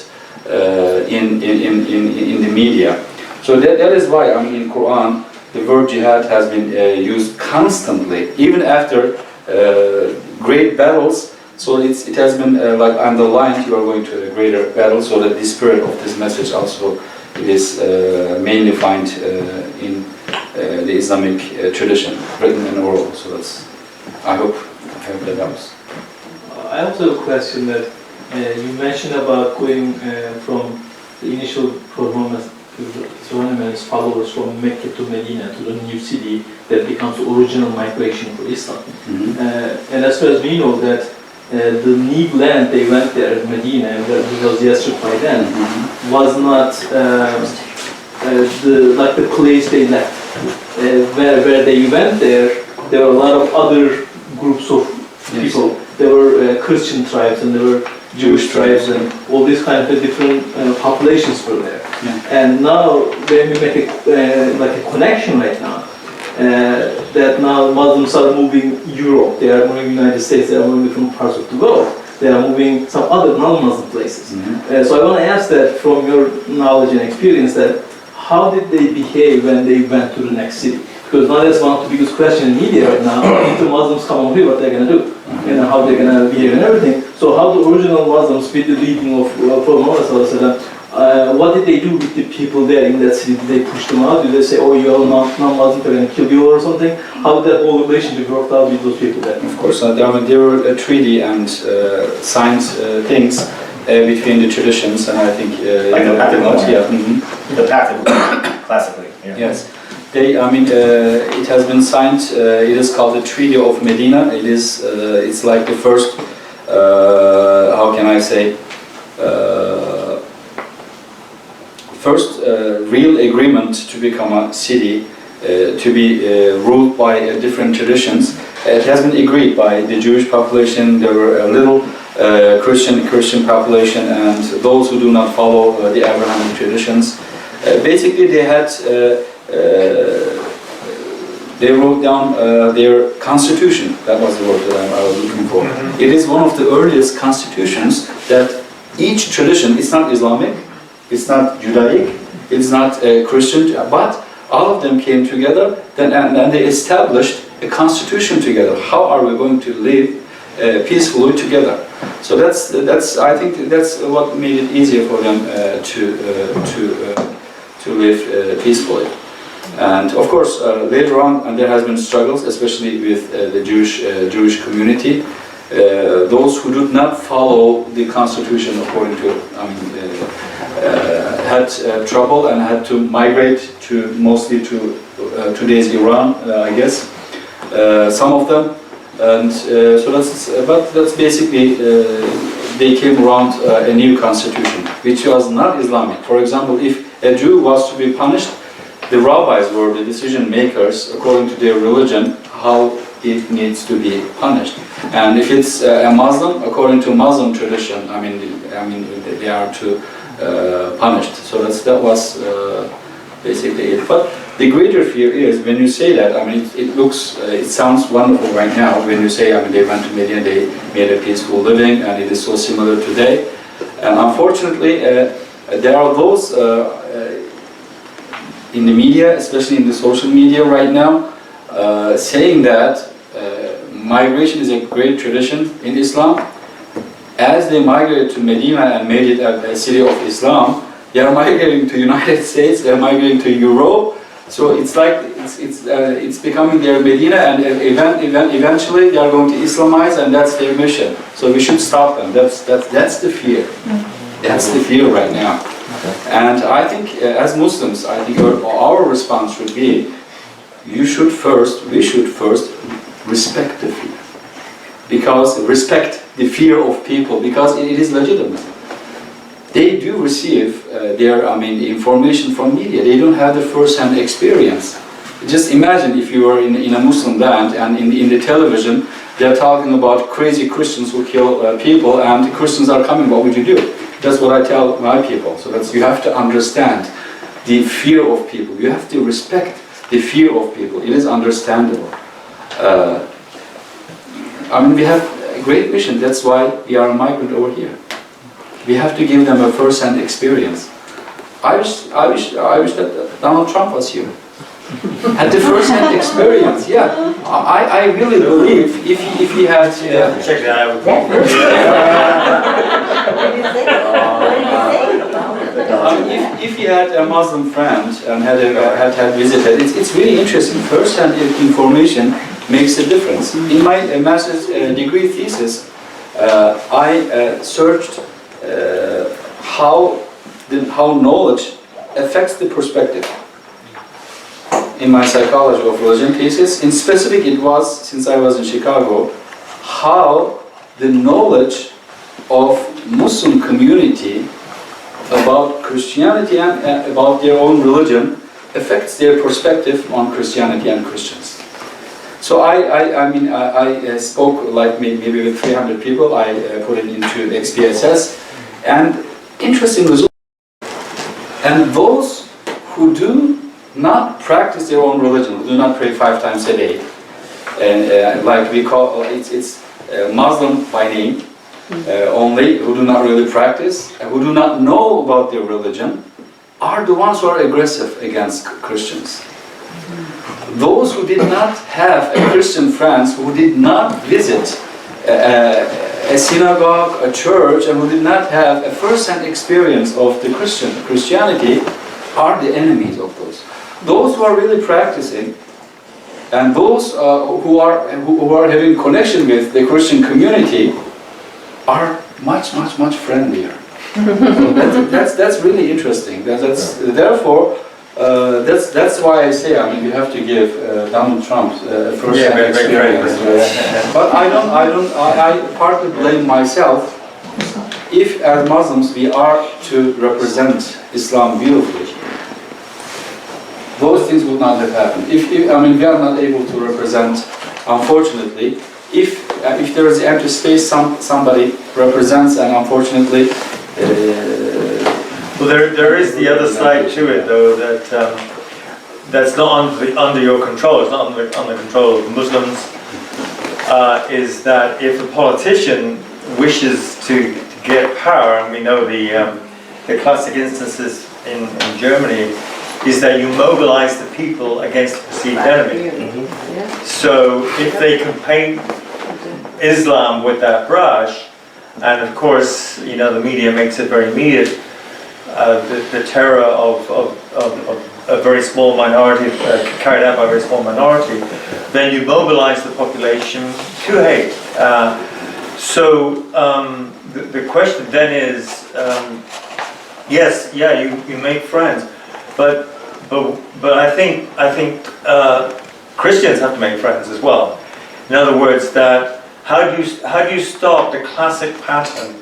C: in the media. So that is why in Quran the word jihad has been used constantly, even after great battles. So it has been like underlined, you are going to a greater battle, so that the spirit of this message also is mainly found in the Islamic tradition, written and oral. So that's, I hope that helps.
D: I also have a question that you mentioned about going from the initial Prophet Muhammad's followers from Mecca to Medina, to the new city that becomes the original migration for Islam. And as far as we know that the new land they went there, Medina, and that was Yathrib by then, was not the place they left. Where they went there were a lot of other groups of people. There were Christian tribes and there were Jewish tribes and all these kind of different populations were there. And now when we make a connection right now, that now Muslims are moving Europe, they are moving United States, they are moving different parts of the world, they are moving some other non-Muslim places. So I want to ask that from your knowledge and experience, that how did they behave when they went to the next city? Because now that's one of the biggest questions in media right now. If the Muslims come over here, what they're going to do? And how they're going to behave and everything. So how the original Muslims, with the leading of Prophet Muhammad, what did they do with the people there in that city? Did they push them out? Did they say, oh, you're non-Muslim, they're going to kill you or something? How did that whole relationship work out with those people there?
C: Of course, there were a treaty and signed things between the traditions, and I think
A: like the Pact of
C: Noah.
A: The Pact of Noah, classically. Yeah.
C: Yes, it has been signed. It is called the Treaty of Medina. It's like the first. How can I say? First real agreement to become a city, to be ruled by different traditions. It has been agreed by the Jewish population. There were a little Christian population, and those who do not follow the Abrahamic traditions. Basically, they wrote down their constitution. That was the word that I was looking for. It is one of the earliest constitutions that each tradition, it's not Islamic, it's not Judaic, it's not Christian, but all of them came together and they established a constitution together. How are we going to live peacefully together? So I think that's what made it easier for them to live peacefully. And of course, later on, and there has been struggles, especially with the Jewish community. Those who did not follow the constitution according to, had trouble and had to migrate mostly to today's Iran, I guess. Some of them, and so that's basically they came around a new constitution, which was not Islamic. For example, if a Jew was to be punished, the rabbis were the decision makers according to their religion how it needs to be punished. And if it's a Muslim, according to Muslim tradition, they are to punished. So that was basically it. But the greater fear is when you say that. It sounds wonderful right now when you say. They went to Medina, they made a peaceful living, and it is so similar today. And unfortunately, there are those in the media, especially in the social media right now, saying that migration is a great tradition in Islam. As they migrated to Medina and made it a city of Islam, they are migrating to United States, they are migrating to Europe, So it's like it's becoming their Medina, and eventually they are going to Islamize, and that's their mission. So we should stop them. That's the fear. That's the fear right now. And I think as Muslims, I think our response should be, we should first respect the fear. Because respect the fear of people, because it is legitimate. They do receive information from media. They don't have the first-hand experience. Just imagine if you were in a Muslim land and in the television, they're talking about crazy Christians who kill people, and Christians are coming, what would you do? That's what I tell my people. So you have to understand the fear of people. You have to respect the fear of people. It is understandable. We have a great mission. That's why we are a migrant over here. We have to give them a first-hand experience. I wish that Donald Trump was here. Had the first-hand experience. Yeah, I really believe if he had.
B: Check that out.
E: What did you say?
C: If he had a Muslim friend and had visited, it's really interesting. First-hand information makes a difference. In my master's degree thesis, I searched how knowledge affects the perspective. In my psychology of religion thesis, in specific, it was, since I was in Chicago, how the knowledge of Muslim community about Christianity and about their own religion affects their perspective on Christianity and Christians. So I spoke like maybe with 300 people. I put it into XPSS, and interesting results. And those who do not practice their own religion, who do not pray 5 times a day, and like we call it's Muslim by name only, who do not really practice, who do not know about their religion, are the ones who are aggressive against Christians. Those who did not have a Christian friends, who did not visit a synagogue, a church, and who did not have a first-hand experience of the Christianity, are the enemies of those. Those who are really practicing, and those who are having connection with the Christian community, are much friendlier. So that's really interesting. Therefore, that's why I say you have to give Donald Trump first-hand experience. But I partly blame myself. If as Muslims we are to represent Islam beautifully, those things would not have happened. We are not able to represent, unfortunately. If there is empty space, somebody represents, and unfortunately.
B: Well, there is the other side to it, though, that that's not under your control. It's not under control of Muslims. Is that if a politician wishes to get power, and we know the classic instances in Germany, is that you mobilize the people against the perceived enemy. So if they can paint Islam with that brush, and of course, the media makes it very immediate, the terror of a very small minority, carried out by a very small minority, then you mobilize the population to hate. The question then is, yes, you make friends, but I think Christians have to make friends as well. In other words, that how do you stop the classic pattern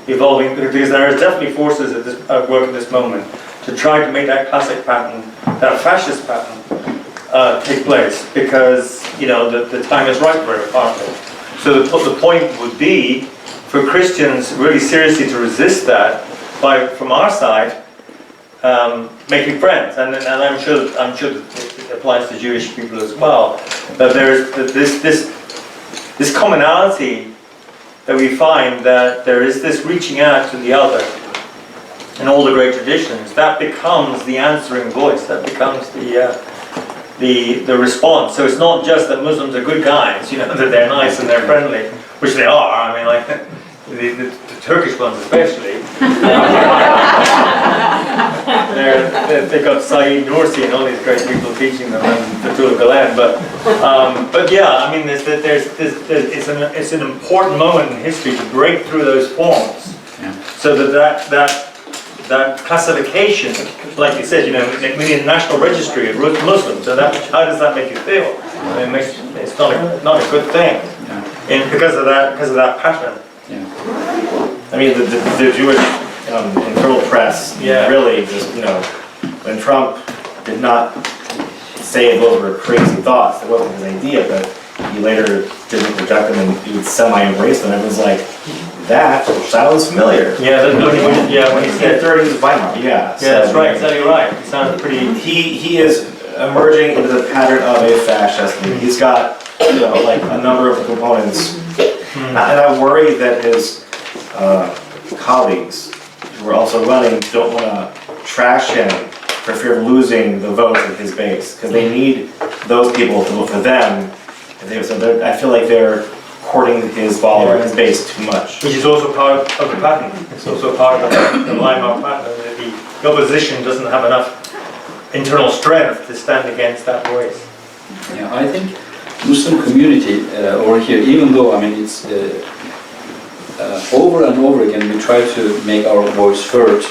B: evolving? Because there are definitely forces at work at this moment to try to make that classic pattern, that fascist pattern, take place. Because the time is right for it, partly. So the point would be for Christians really seriously to resist that by, from our side, making friends, and I'm sure it applies to Jewish people as well. That there is this commonality that we find, that there is this reaching out to the other in all the great traditions. That becomes the answering voice. That becomes the response. So it's not just that Muslims are good guys, that they're nice and they're friendly, which they are. The Turkish ones especially. They've got Saeed Nursi and all these great people teaching them and Fethullah Gulen. But yeah, I mean, it's an important moment in history to break through those forms, so that classification, like you said, you know, we need a national registry of Muslims. So how does that make you feel? I mean, it's not a good thing, because of that pattern.
A: I mean, the Jewish internal press really just, you know, when Trump did not say those were crazy thoughts, it wasn't his idea, but he later didn't reject them and he would semi-embrace them. It was like, that sounds familiar.
B: When he said
A: 30s Weimar, yeah.
B: that's right, exactly right. It sounds pretty.
A: He is emerging into the pattern of a fascist. He's got, you know, like a number of components, and I worry that his colleagues who are also running don't want to trash him for fear of losing the votes of his base, because they need those people to vote for them. So I feel like they're courting his follower, his base too much.
B: Which is also part of the pattern. It's also part of the Weimar pattern that the opposition doesn't have enough internal strength to stand against that voice.
C: Yeah, I think Muslim community over here, even though I mean it's over and over again we try to make our voice heard,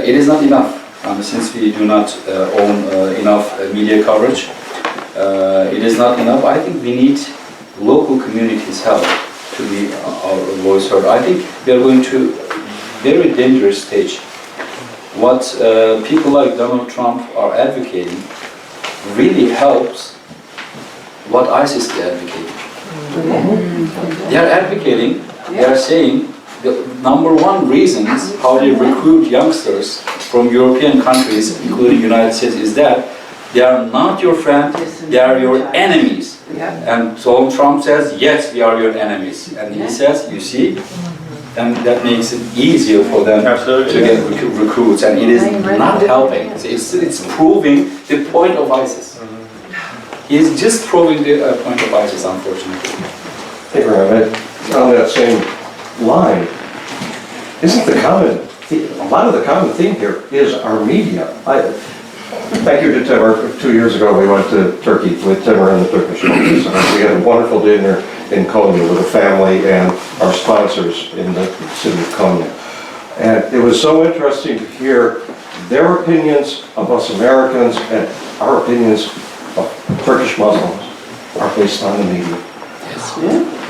C: it is not enough. Since we do not own enough media coverage, it is not enough. I think we need local communities' help to be our voice heard. I think we are going to a very dangerous stage. What people like Donald Trump are advocating really helps what ISIS is advocating. They are advocating, they are saying the number one reasons how they recruit youngsters from European countries, including United States, is that they are not your friend, they are your enemies. And so Trump says, yes, we are your enemies. And he says, you see, and that makes it easier for them to get recruits. And it is not helping. It's proving the point of ISIS. He's just proving the point of ISIS, unfortunately.
G: Abraham, on that same line, isn't a lot of the common theme here is our media. Thank you to Timur. 2 years ago we went to Turkey with Timur and the Turkish Congress. We had a wonderful dinner in Konya with the family and our sponsors in the city of Konya. And it was so interesting to hear their opinions of us Americans and our opinions of Turkish Muslims are based on the media.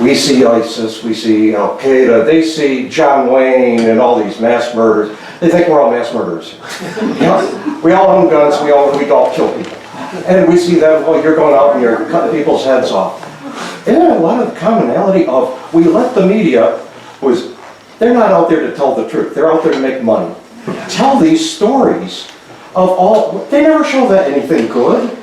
G: We see ISIS, we see Al Qaeda, they see John Wayne and all these mass murders. They think we're all mass murderers. You know, we all own guns, we all kill people. And we see them, well, you're going out and you're cutting people's heads off. Isn't there a lot of commonality of, we let the media, they're not out there to tell the truth, they're out there to make money. Tell these stories of all, they never show that anything good.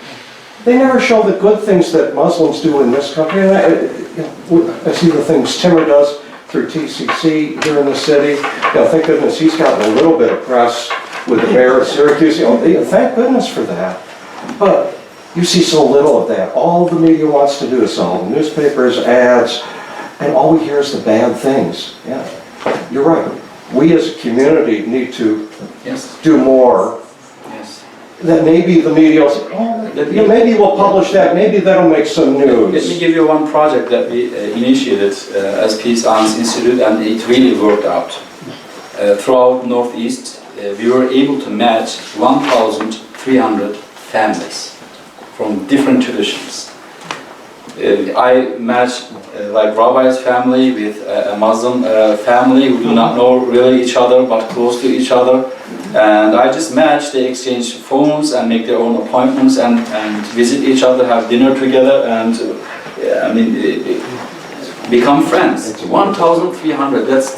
G: They never show the good things that Muslims do in this country. And I see the things Timur does through TCC here in the city. Thank goodness he's gotten a little bit of press with the mayor of Syracuse. Thank goodness for that. But you see so little of that. All the media wants to do is sell newspapers, ads, and all we hear is the bad things. Yeah, you're right. We as a community need to do more. That maybe the media will say, oh, maybe we'll publish that, maybe that'll make some news.
C: Let me give you one project that we initiated as Peace Arms Institute, and it really worked out. Throughout Northeast, we were able to match 1,300 families from different traditions. I matched like Rabbi's family with a Muslim family who do not know really each other but close to each other. And I just matched, they exchange phones and make their own appointments and visit each other, have dinner together, and become friends. 1,300. That's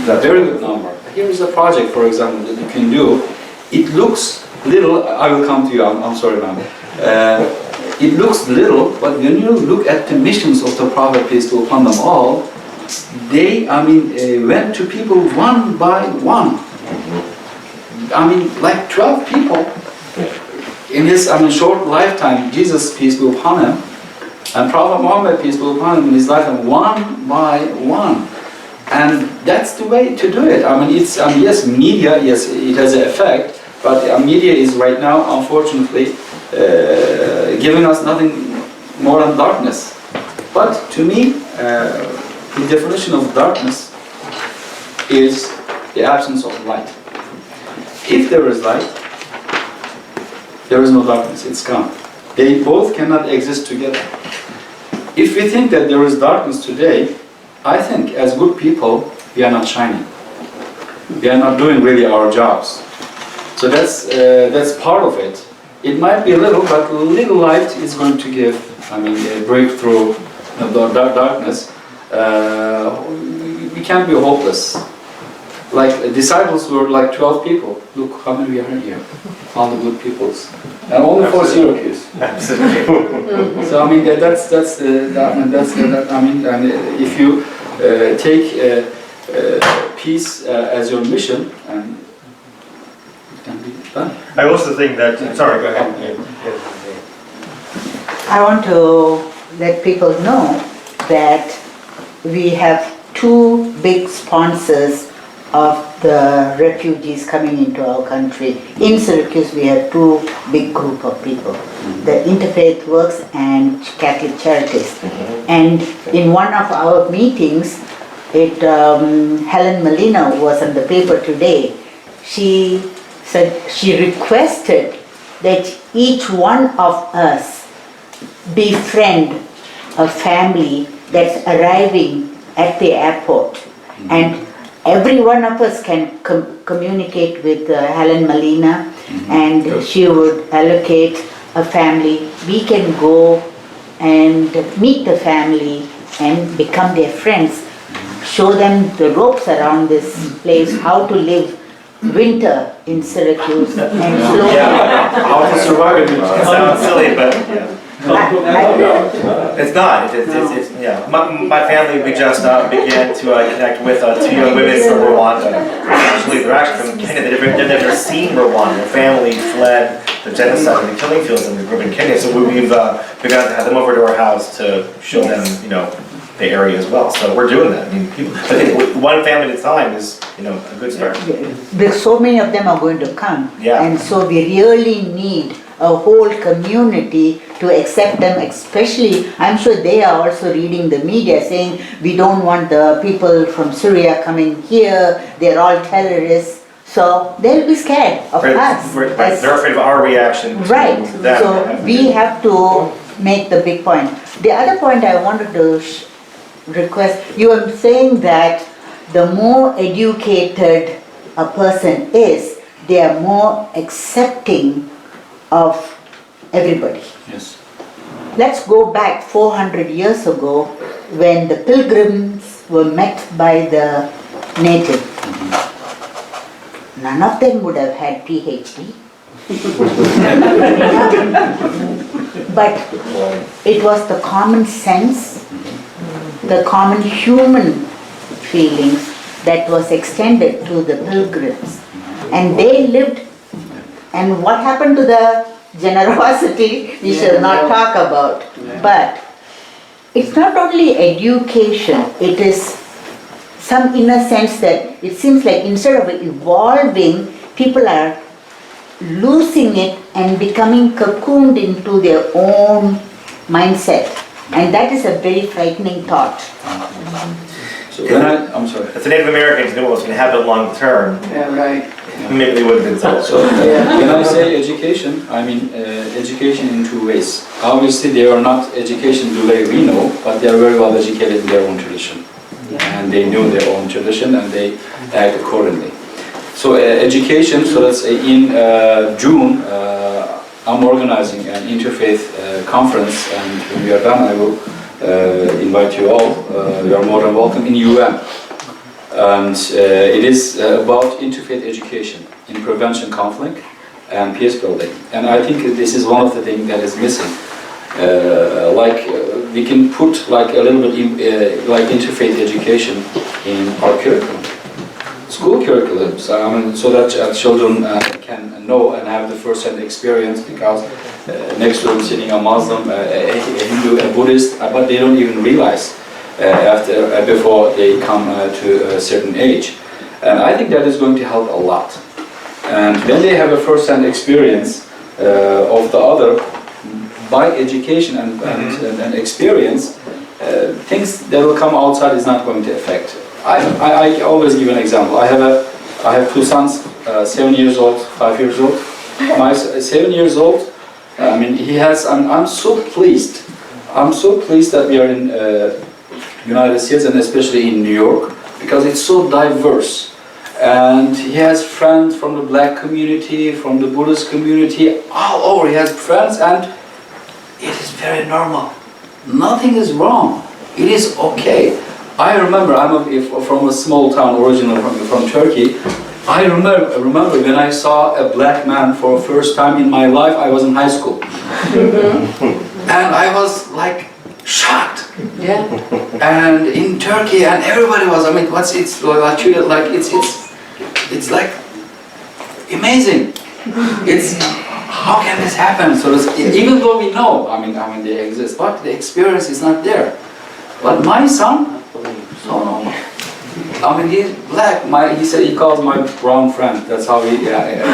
C: a very good number. Here is a project, for example, that you can do. It looks little. I will come to you. I'm sorry, ma'am. It looks little, but when you look at the missions of the Prophet, peace be upon them all, they, went to people one by one. Like 12 people in his, short lifetime. Jesus, peace be upon him, and Prophet Muhammad, peace be upon him, in his lifetime, one by one. And that's the way to do it. I mean, it's yes, media, yes, it has an effect, but media is right now, unfortunately, giving us nothing more than darkness. But to me, the definition of darkness is the absence of light. If there is light, there is no darkness, it's gone. They both cannot exist together. If we think that there is darkness today, I think as good people, we are not shining. We are not doing really our jobs. So that's part of it. It might be a little, but little light is going to give, I mean, a breakthrough the darkness. We can't be hopeless. Like disciples were like 12 people. Look how many we are here. All the good peoples. And only 4 Syracuse.
A: Absolutely.
C: So I mean that's I mean if you take peace as your mission, and it can be done.
B: I also think that, sorry, go ahead.
E: I want to let people know that we have 2 big sponsors of the refugees coming into our country. In Syracuse, we have 2 big group of people, the Interfaith Works and Catholic Charities. And in one of our meetings, Helen Molina was on the paper today. She said she requested that each one of us befriend a family that's arriving at the airport, and every one of us can communicate with Helen Molina, and she would allocate a family. We can go and meet the family and become their friends, show them the ropes around this place, how to live winter in Syracuse, and slowly.
A: How to survive it. It sounds silly, but yeah. It's not. It's yeah. My family, we just began to connect with 2 young women from Rwanda. Actually, they're actually from Kenya. They've never seen Rwanda. Their family fled the genocide and the killing fields in the group in Kenya. So we've begun to have them over to our house to show them, the area as well. So we're doing that. I mean, I think one family at a time is, a good start.
E: There's so many of them are going to come.
A: Yeah.
E: And so we really need a whole community to accept them, especially, I'm sure they are also reading the media saying, we don't want the people from Syria coming here, they're all terrorists. So they'll be scared of us.
A: Right. They're afraid of our reaction to
E: Right.
A: them.
E: So we have to make the big point. The other point I wanted to request, you are saying that the more educated a person is, they are more accepting of everybody.
C: Yes.
E: Let's go back 400 years ago when the pilgrims were met by the native. None of them would have had PhD. But it was the common sense, the common human feelings that was extended to the pilgrims. And they lived, and what happened to the generosity, we shall not talk about. But it's not only education, it is some inner sense that it seems like instead of evolving, people are losing it and becoming cocooned into their own mindset. And that is a very frightening thought.
C: So I'm sorry.
A: If the Native Americans knew what was going to happen long term,
F: Yeah, right.
A: maybe they would have been told.
C: So when I say education, I mean education in 2 ways. Obviously, they are not education the way we know, but they are very well educated in their own tradition. And they knew their own tradition and they act accordingly. So education, so that's in June, I'm organizing an interfaith conference, and when we are done, I will invite you all. You are more than welcome in UM. And it is about interfaith education in prevention conflict and peace building. And I think this is one of the things that is missing. We can put like a little bit like interfaith education in our curriculum, school curriculums, so that children can know and have the first-hand experience, because next to them sitting a Muslim, a Hindu, a Buddhist, but they don't even realize before they come to a certain age. And I think that is going to help a lot. And when they have a first-hand experience of the other, by education and experience, things that will come outside is not going to affect. I always give an example. I have two sons, 7 years old, 5 years old. My 7 years old, I mean, he has. I'm so pleased. I'm so pleased that we are in United States and especially in New York because it's so diverse. And he has friends from the black community, from the Buddhist community, all over. He has friends, and it is very normal. Nothing is wrong. It is okay. I remember, from a small town originally from Turkey. I remember when I saw a black man for the first time in my life. I was in high school, and I was like shocked. Yeah. And in Turkey, and everybody was. I mean, it's like amazing. It's how can this happen? So even though we know, I mean they exist, but the experience is not there. But my son, so normal. I mean he's black. He said he calls my brown friend. That's how he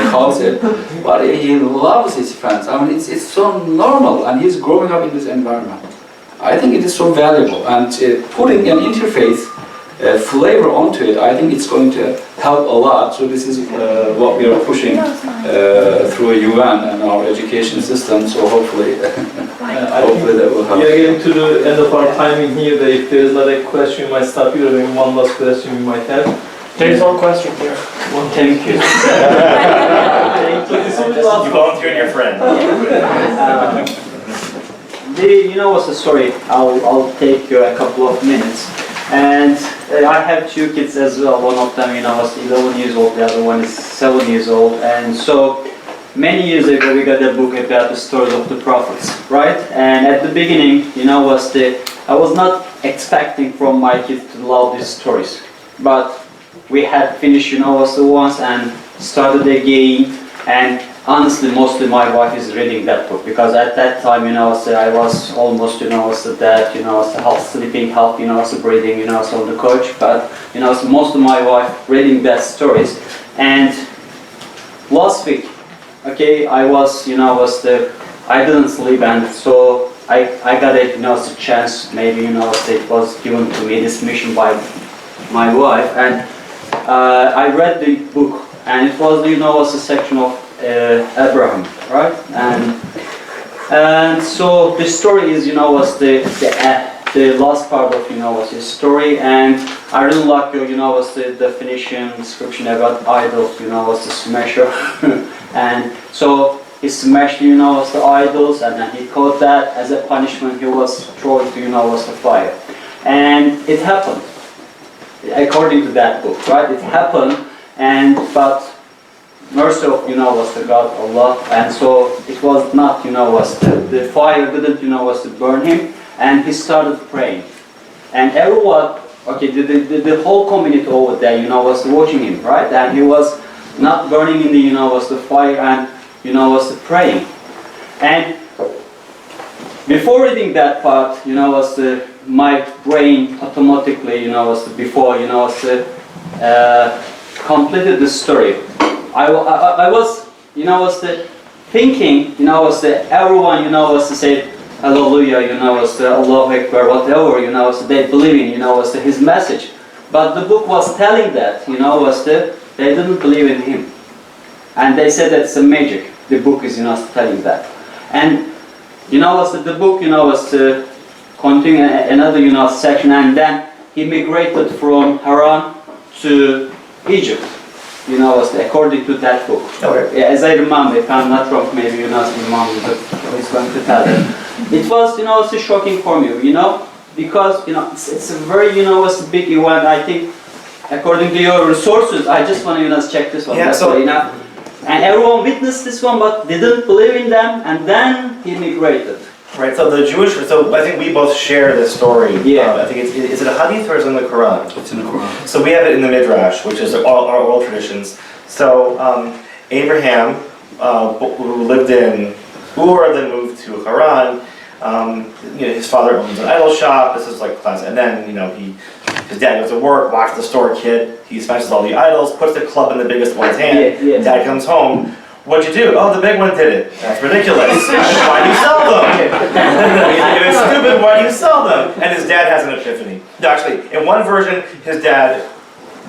C: calls it. But he loves his friends. I mean it's so normal, and he's growing up in this environment. I think it is so valuable, and putting an interfaith flavor onto it, I think it's going to help a lot. So this is what we are pushing through UN and our education system. So hopefully, hopefully that will help.
D: We are getting to the end of our timing here. If there is not a question, we might stop here. Maybe one last question we might have.
H: There is one question here.
D: One, thank you.
A: You volunteered your friend.
J: You know what's the story? I'll take a couple of minutes. And I have two kids as well. One of them, was 11 years old. The other one is 7 years old. And so many years ago, we got a book about the stories of the prophets, right? And at the beginning, I was not expecting from my kids to love these stories, but we had finished, the ones and started again. And honestly, mostly my wife is reading that book because at that time, I was almost, that, half sleeping, half, breathing, on the couch. But, most of my wife reading that stories. And last week, okay, I was, I didn't sleep, and so I got a, chance. Maybe, it was given to me this mission by my wife, and I read the book. And it was, was a section of Abraham, right? And so the story is, was the last part of, was his story. And I really like, was the definition, description about idols, was the smasher. And so he smashed, was the idols, and then he caught that as a punishment. He was thrown to, was the fire. And it happened, according to that book, right? It happened. But mercy of, was the God Allah, and so it was not, was the fire didn't, was to burn him, and he started praying, and everyone, okay, the whole community over there, was watching him, right, and he was not burning in the, was the fire, and, was praying, and before reading that part, was my brain automatically, was before, was completed the story. I was, was thinking, was everyone, was to say Hallelujah, was the Allahu Akbar, whatever, was they believe in, was his message. But the book was telling that, was they didn't believe in him, and they said that's a magic. The book is, telling that, and was the book, was continuing another, section, and then he migrated from Haran to Egypt, was according to that book.
A: Okay.
J: Yeah, as I remember, if I'm not wrong, maybe Imam is going to tell it. It was, shocking for me, because, it's a very, was a big event. I think, according to your resources, I just want to, check this one.
A: Yeah,
J: that's
A: so,
J: why, and everyone witnessed this one, but they didn't believe in them, and then he migrated.
A: Right, so so I think we both share this story.
J: Yeah.
A: I think is it a hadith or is it in the Quran?
C: It's in the Quran.
A: So we have it in the Midrash, which is our oral traditions. So Abraham, who lived in Ur, then moved to Haran, his father owns an idol shop. This is like classic. And then, his dad goes to work, locks the store kid. He smashes all the idols, puts the club in the biggest one's hand.
J: Yeah, yeah.
A: Dad comes home. What'd you do? Oh, the big one did it. That's ridiculous. Why do you sell them? If it's stupid, why do you sell them? And his dad has an epiphany. No, actually, in one version, his dad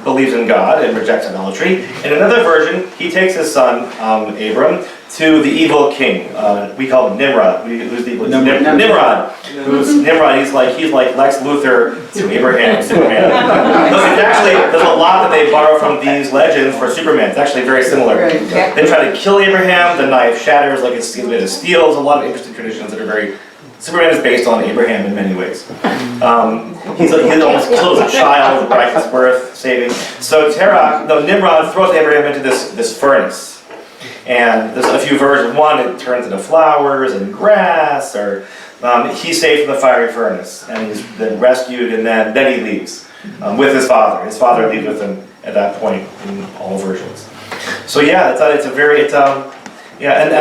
A: believes in God and rejects idolatry. In another version, he takes his son, Abram, to the evil king. We call him Nimrod. Who's the evil king? Nimrod. Who's Nimrod? He's like Lex Luthor to Abraham, Superman. There's a lot that they borrow from these legends for Superman. It's actually very similar. They try to kill Abraham. The knife shatters like it's made of steel. There's a lot of interesting traditions that are very. Superman is based on Abraham in many ways. He almost kills a child right his birth, saving. So Nimrod throws Abraham into this furnace. And there's a few versions. One, it turns into flowers and grass, or he's saved from the fiery furnace, and he's then rescued, and then he leaves with his father. His father leaves with him at that point in all versions. So yeah, and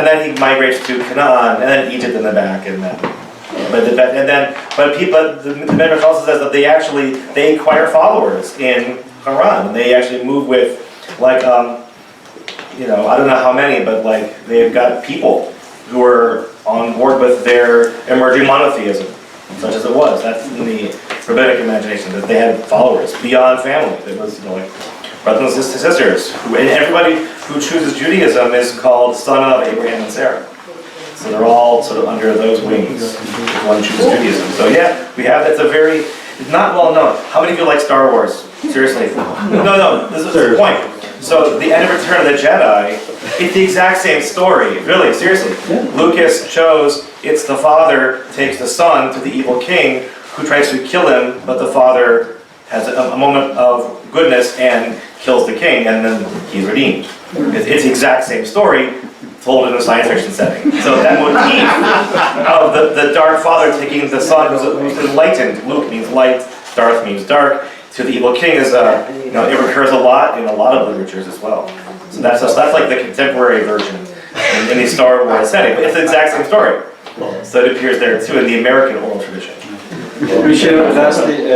A: then he migrates to Canaan, and then Egypt in the back, and then. But the Midrash also says that they acquire followers in Haran, and they actually move with I don't know how many, but they've got people who are on board with their emerging monotheism, such as it was. That's in the rabbinic imagination, that they had followers beyond family. It was brothers and sisters, and everybody who chooses Judaism is called son of Abraham and Sarah. So they're all sort of under those wings if one chooses Judaism. So yeah, it's not well known. How many of you like Star Wars? Seriously? No, this is the point. So the end of Return of the Jedi, it's the exact same story. Really, seriously. Lucas shows it's the father takes the son to the evil king who tries to kill him, but the father has a moment of goodness and kills the king, and then he's redeemed. It's the exact same story, told in a science fiction setting. So that motif of the dark father taking the son who's enlightened. Luke means light, Darth means dark. To the evil king is it recurs a lot in a lot of literatures as well. So that's like the contemporary version in the Star Wars setting, but it's the exact same story. So it appears there too in the American oral tradition.
C: We share lastly